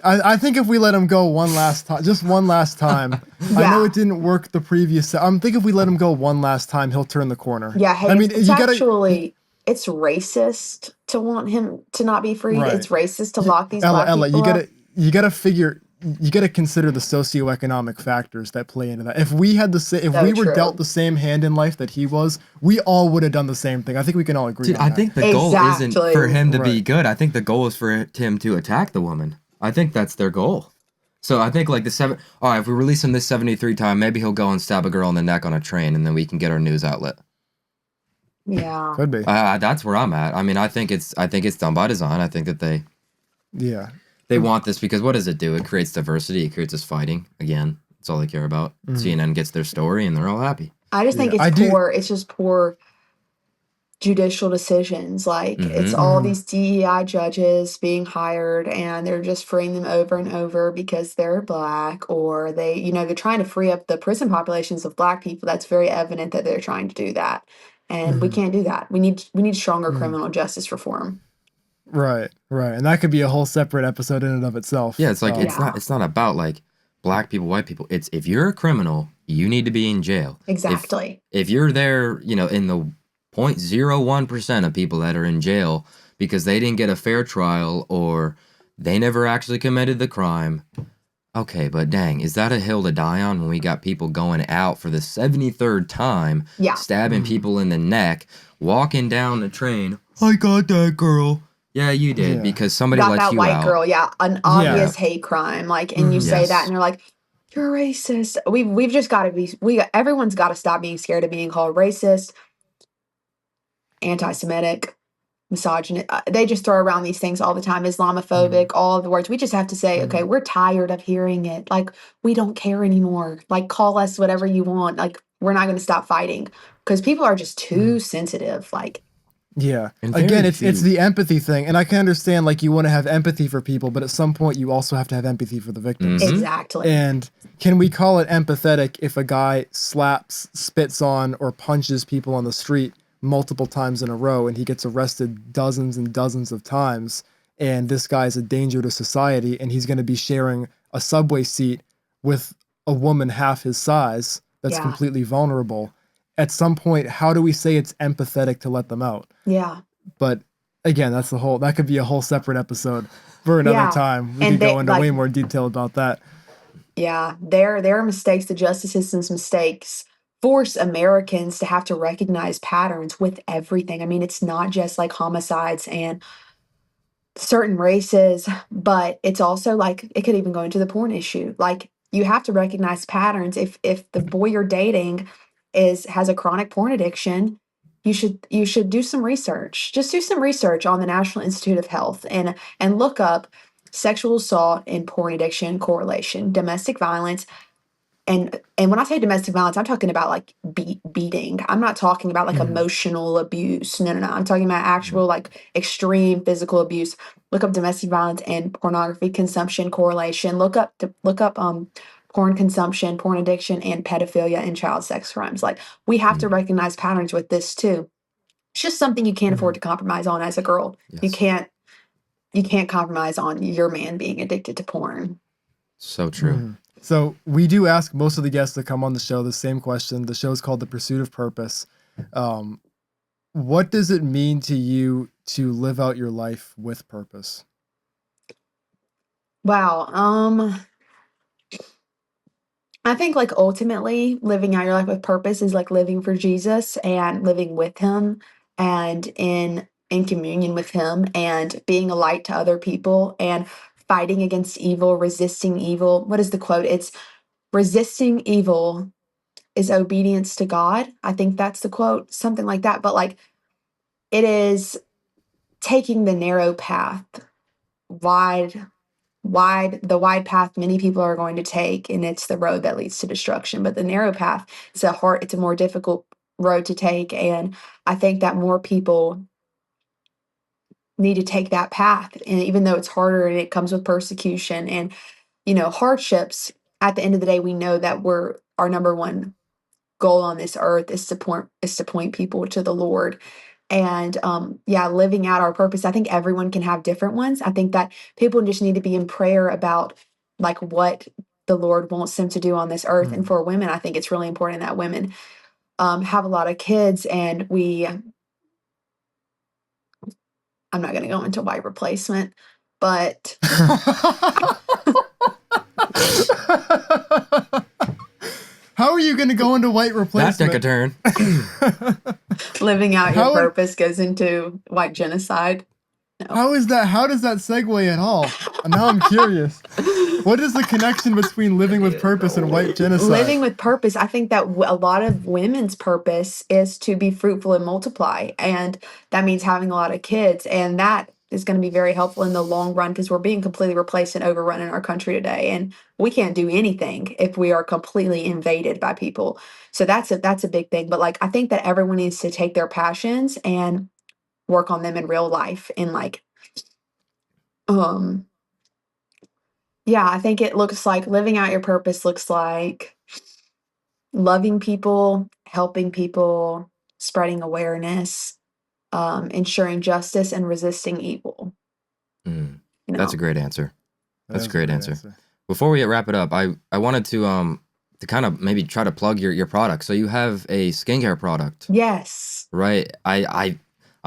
[SPEAKER 1] I think if we let him go one last time, just one last time, I know
[SPEAKER 2] Yeah.
[SPEAKER 1] it didn't work the previous. I'm thinking if we let him go one last time, he'll turn the corner.
[SPEAKER 2] Yeah, hey,
[SPEAKER 1] I mean,
[SPEAKER 2] it's
[SPEAKER 1] you gotta,
[SPEAKER 2] actually it's racist to want him to not be freed.
[SPEAKER 1] right.
[SPEAKER 2] It's racist to lock these
[SPEAKER 1] Ella,
[SPEAKER 2] black people up.
[SPEAKER 1] you gotta consider the socioeconomic factors that play into that. If we had if
[SPEAKER 2] So
[SPEAKER 1] we were
[SPEAKER 2] true.
[SPEAKER 1] dealt the same hand in life that he was, we all would have done the same thing. I think we can all agree
[SPEAKER 3] Dude,
[SPEAKER 1] on
[SPEAKER 3] I
[SPEAKER 1] that.
[SPEAKER 3] think the goal isn't
[SPEAKER 2] Exactly.
[SPEAKER 3] for him to be
[SPEAKER 1] Right.
[SPEAKER 3] good. I think the goal is for him to attack the woman. I think that's their goal. So I think like all right, if we release him this 73 time, maybe he'll go and stab a girl in the neck on a train, and then we can get our news outlet.
[SPEAKER 2] Yeah.
[SPEAKER 1] Could be.
[SPEAKER 3] That's where I'm at. I mean, I think it's done by design. I think that
[SPEAKER 1] Yeah.
[SPEAKER 3] they want this because what does it do? It creates diversity. It creates us fighting. Again, that's all they care about. CNN gets their story, and they're all happy.
[SPEAKER 2] I just think
[SPEAKER 1] Yeah.
[SPEAKER 2] it's poor. It's just poor judicial decisions. Like it's all these DEI judges being hired and they're just freeing them over and over because they're black or they're trying to free up the prison populations of black people. That's very evident that they're trying to do that. And we can't do that. We need stronger criminal justice reform.
[SPEAKER 1] Right. And that could be a whole separate episode in and of itself.
[SPEAKER 3] Yeah, it's like
[SPEAKER 2] Yeah.
[SPEAKER 3] it's not about like black people, white people. It's if you're a criminal, you need to be in jail.
[SPEAKER 2] Exactly.
[SPEAKER 3] If you're there, in the 0.01% of people that are in jail because they didn't get a fair trial or they never actually committed the crime. Okay, but dang, is that a hill to die on when we got people going out for the 73rd time,
[SPEAKER 2] Yeah.
[SPEAKER 3] stabbing people in the neck, walking down the train? I got that girl. Yeah, you did
[SPEAKER 1] Yeah.
[SPEAKER 3] because somebody
[SPEAKER 2] Got
[SPEAKER 3] let
[SPEAKER 2] that
[SPEAKER 3] you
[SPEAKER 2] white
[SPEAKER 3] out.
[SPEAKER 2] girl, yeah, an obvious hate crime. Like, and you say that, and you're like, "You're racist." We've just got to be. Everyone's got to stop being scared of being called racist, anti-Semitic, misogynist. They just throw around these things all the time. Islamophobic, all of the words. We just have to say, okay, we're tired of hearing it. Like, we don't care anymore. Like, call us whatever you want. Like, we're not going to stop fighting because people are just too sensitive. Like.
[SPEAKER 1] Yeah.
[SPEAKER 3] And
[SPEAKER 1] Again,
[SPEAKER 3] very
[SPEAKER 1] it's
[SPEAKER 3] few.
[SPEAKER 1] the empathy thing, and I can understand like you want to have empathy for people, but at some point you also have to have empathy for the victims.
[SPEAKER 2] Exactly.
[SPEAKER 1] And can we call it empathetic if a guy slaps, spits on, or punches people on the street multiple times in a row and he gets arrested dozens and dozens of times, and this guy's a danger to society and he's going to be sharing a subway seat with a woman half his size that's
[SPEAKER 2] Yeah.
[SPEAKER 1] completely vulnerable? At some point, how do we say it's empathetic to let them out?
[SPEAKER 2] Yeah.
[SPEAKER 1] But again, that could be a whole separate episode for another
[SPEAKER 2] Yeah.
[SPEAKER 1] time. We
[SPEAKER 2] And
[SPEAKER 1] could go
[SPEAKER 2] they-
[SPEAKER 1] into
[SPEAKER 2] like-
[SPEAKER 1] way more detail about that.
[SPEAKER 2] Yeah, their mistakes, the justice system's mistakes, force Americans to have to recognize patterns with everything. I mean, it's not just like homicides and certain races, but it's also like it could even go into the porn issue. Like you have to recognize patterns. If the boy you're dating has a chronic porn addiction, you should do some research. Just do some research on the National Institute of Health and look up sexual assault and porn addiction correlation, domestic violence. And when I say domestic violence, I'm talking about like beating. I'm not talking about like emotional abuse. No. I'm talking about actual like extreme physical abuse. Look up domestic violence and pornography consumption correlation. Look up porn consumption, porn addiction, and pedophilia and child sex crimes. Like we have to recognize patterns with this too. It's just something you can't afford to compromise on as a girl.
[SPEAKER 3] Yes.
[SPEAKER 2] You can't compromise on your man being addicted to porn.
[SPEAKER 3] So true.
[SPEAKER 1] So we do ask most of the guests that come on the show the same question. The show is called The Pursuit of Purpose. What does it mean to you to live out your life with purpose?
[SPEAKER 2] Wow. I think like ultimately living out your life with purpose is like living for Jesus and living with him and in communion with him and being a light to other people and fighting against evil, resisting evil. What is the quote? It's resisting evil is obedience to God. I think that's the quote, something like that. But like it is taking the narrow path, wide the wide path many people are going to take, and it's the road that leads to destruction. But the narrow path, it's a more difficult road to take, and I think that more people need to take that path. And even though it's harder and it comes with persecution and hardships, at the end of the day we know that our number one goal on this earth is to point people to the Lord. And living out our purpose. I think everyone can have different ones. I think that people just need to be in prayer about like what the Lord wants them to do on this earth. And for women, I think it's really important that women have a lot of kids, and I'm not going to go into white replacement, but
[SPEAKER 1] How are you going to go into white replacement?
[SPEAKER 3] That took a turn.
[SPEAKER 2] living out your purpose goes into white genocide. No.
[SPEAKER 1] How is that? How does that segue at all? Now I'm curious. What is the connection between living with purpose and white genocide?
[SPEAKER 2] Living with purpose, I think that a lot of women's purpose is to be fruitful and multiply. And that means having a lot of kids. And that is going to be very helpful in the long run because we're being completely replaced and overrun in our country today. And we can't do anything if we are completely invaded by people. So that's a big thing. But like, I think that everyone needs to take their passions and work on them in real life. And like, I think it looks like living out your purpose looks like loving people, helping people, spreading awareness, ensuring justice, and resisting evil.
[SPEAKER 3] That's a great answer. That's a great answer. Before we wrap it up, I wanted to kind of maybe try to plug your product. So you have a skincare product.
[SPEAKER 2] Yes.
[SPEAKER 3] Right. I've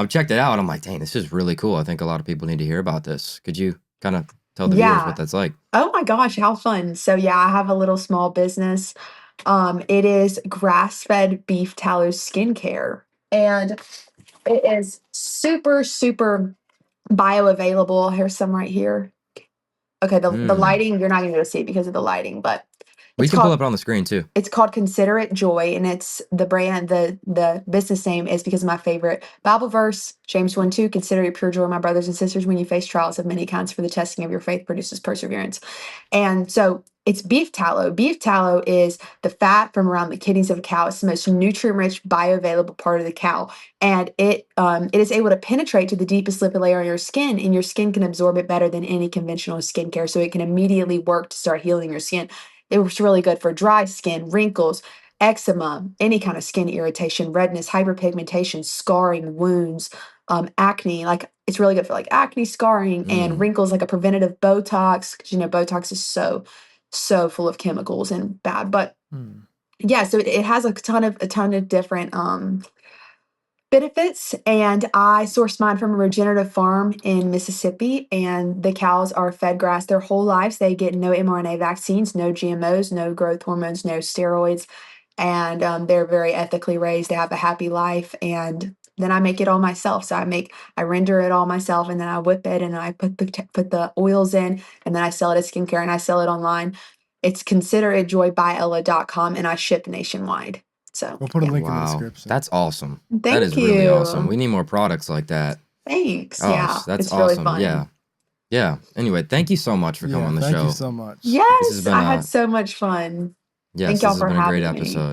[SPEAKER 3] checked it out. I'm like, dang, this is really cool. I think a lot of people need to hear about this. Could you kind of tell the viewers what that's like?
[SPEAKER 2] Oh my gosh, how fun. So I have a little small business. It is grass-fed beef tallow skincare. And it is super, super bioavailable. Here's some right here. Okay, the lighting, you're not going to be able to see it because of the lighting, but
[SPEAKER 3] we can pull up on the screen too.
[SPEAKER 2] It's called Consider It Joy, and it's the brand, the business name is because of my favorite Bible verse, James 1:2, consider it pure joy, my brothers and sisters, when you face trials of many kinds, for the testing of your faith produces perseverance. And so it's beef tallow. Beef tallow is the fat from around the kidneys of a cow. It's the most nutrient-rich, bioavailable part of the cow. And it is able to penetrate to the deepest lipid layer on your skin, and your skin can absorb it better than any conventional skincare. So it can immediately work to start healing your skin. It was really good for dry skin, wrinkles, eczema, any kind of skin irritation, redness, hyperpigmentation, scarring, wounds, acne. Like it's really good for like acne, scarring, and wrinkles, like a preventative Botox, because Botox is so full of chemicals and bad. But so it has a ton of different benefits, and I source mine from a regenerative farm in Mississippi, and the cows are fed grass their whole lives. They get no mRNA vaccines, no GMOs, no growth hormones, no steroids, and they're very ethically raised. They have a happy life, and then I make it all myself. So I render it all myself, and then I whip it, and I put the oils in, and then I sell it as skincare, and I sell it online. It's consideritjoybyella.com, and I ship nationwide. So
[SPEAKER 1] we'll put a link in the description.
[SPEAKER 3] That's awesome.
[SPEAKER 2] That
[SPEAKER 3] is really awesome. We need more products like that.
[SPEAKER 2] Thanks.
[SPEAKER 3] That's
[SPEAKER 2] it's
[SPEAKER 3] awesome.
[SPEAKER 2] Really fun.
[SPEAKER 3] Yeah. Anyway, thank you so much for coming on the show.
[SPEAKER 1] Thank you so much.
[SPEAKER 2] Yes, I had so much fun.
[SPEAKER 3] Yes,
[SPEAKER 2] thank y'all
[SPEAKER 3] this
[SPEAKER 2] for
[SPEAKER 3] has been a
[SPEAKER 2] having
[SPEAKER 3] great
[SPEAKER 2] me.
[SPEAKER 3] episode.